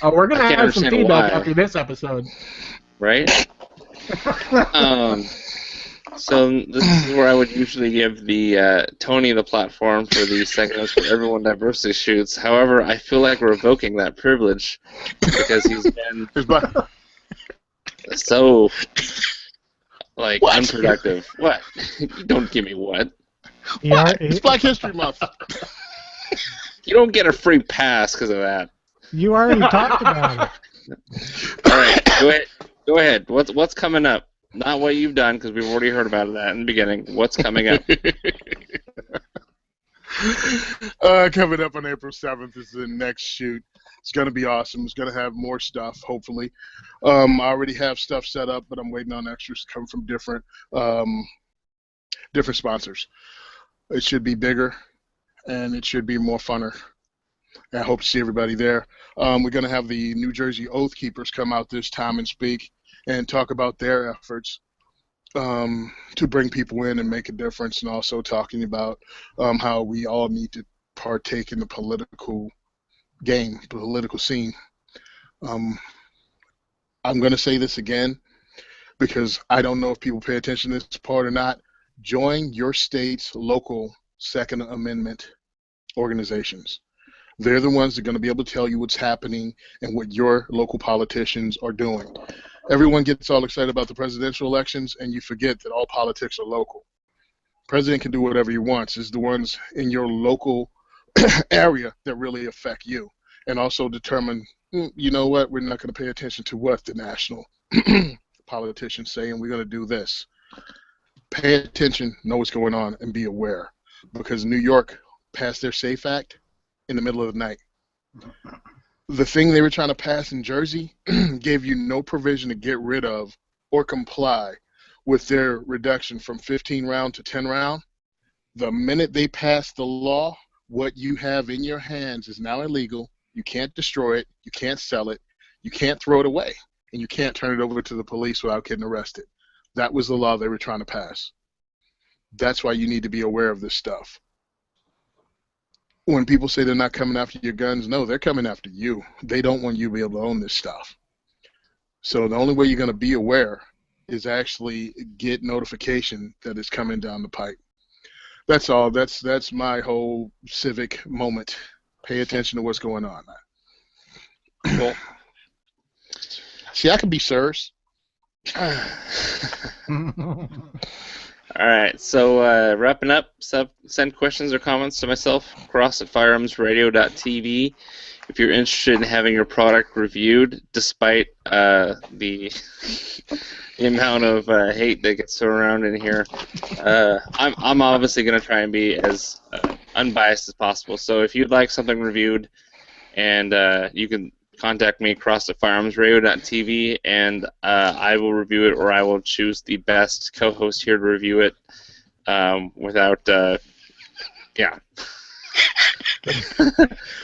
Oh, we're gonna I can't have some understand feedback why. after this episode. Right? So this is where I would usually give the Tony the platform for the segments where everyone diversity shoots. However, I feel like we're revoking that privilege because he's been so unproductive. What? Don't give me what? It's Black History Month. You don't get a free pass because of that. You already talked about it. All right, go ahead. What's coming up? Not what you've done, because we've already heard about that in the beginning. What's coming up? Coming up on April 7th is the next shoot. It's going to be awesome. It's going to have more stuff, hopefully. I already have stuff set up, but I'm waiting on extras to come from different sponsors. It should be bigger, and it should be more funner. I hope to see everybody there. We're going to have the New Jersey Oath Keepers come out this time and speak and talk about their efforts to bring people in and make a difference, and also talking about how we all need to partake in the political game, the political scene. I'm going to say this again because I don't know if people pay attention to this part or not. Join your state's local Second Amendment organizations. They're the ones that are going to be able to tell you what's happening and what your local politicians are doing. Everyone gets all excited about the presidential elections, and you forget that all politics are local. President can do whatever he wants. It's the ones in your local area that really affect you, and also determine, you know what, we're not going to pay attention to what the national politicians say, and we're going to do this. Pay attention, know what's going on, and be aware, because New York passed their SAFE Act in the middle of the night. The thing they were trying to pass in Jersey gave you no provision to get rid of or comply with their reduction from 15 round to 10 round. The minute they passed the law, what you have in your hands is now illegal. You can't destroy it. You can't sell it. You can't throw it away. And you can't turn it over to the police without getting arrested. That was the law they were trying to pass. That's why you need to be aware of this stuff. When people say they're not coming after your guns, no, they're coming after you. They don't want you to be able to own this stuff. So the only way you're going to be aware is actually get notification that it's coming down the pipe. That's all. That's my whole civic moment. Pay attention to what's going on. Cool. See, I can be sirs. All right, so wrapping up, send questions or comments to myself, Cross at firearmsradio.tv. If you're interested in having your product reviewed, despite the amount of hate that gets thrown around in here, I'm obviously going to try and be as unbiased as possible. So if you'd like something reviewed, and you can contact me, Cross at firearmsradio.tv, and I will review it, or I will choose the best co-host here to review it without, yeah.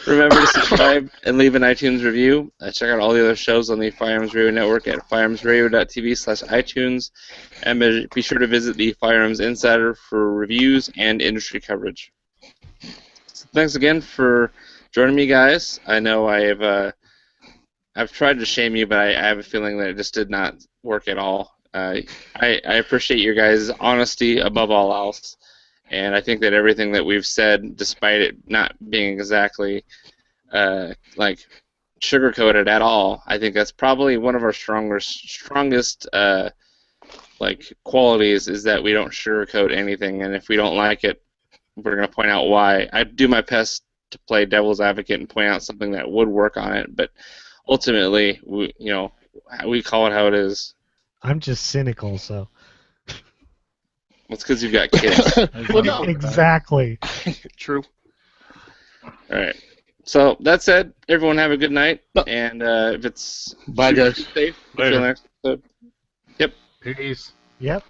Remember to subscribe and leave an iTunes review. Check out all the other shows on the Firearms Radio Network at firearmsradio.tv/iTunes, and be sure to visit the Firearms Insider for reviews and industry coverage. So thanks again for joining me, guys. I know I've tried to shame you, but I have a feeling that it just did not work at all. I appreciate your guys' honesty above all else, and I think that everything that we've said, despite it not being exactly sugar-coated at all, I think that's probably one of our strongest qualities, is that we don't sugarcoat anything, and if we don't like it, we're going to point out why. I do my best to play devil's advocate and point out something that would work on it, but ultimately, we call it how it is. I'm just cynical, so. It's because you've got kids. Well, no. Exactly. True. All right. So that said, everyone have a good night, and if it's bye, guys. Safe. Later. Until next episode. Yep. Peace. Yep.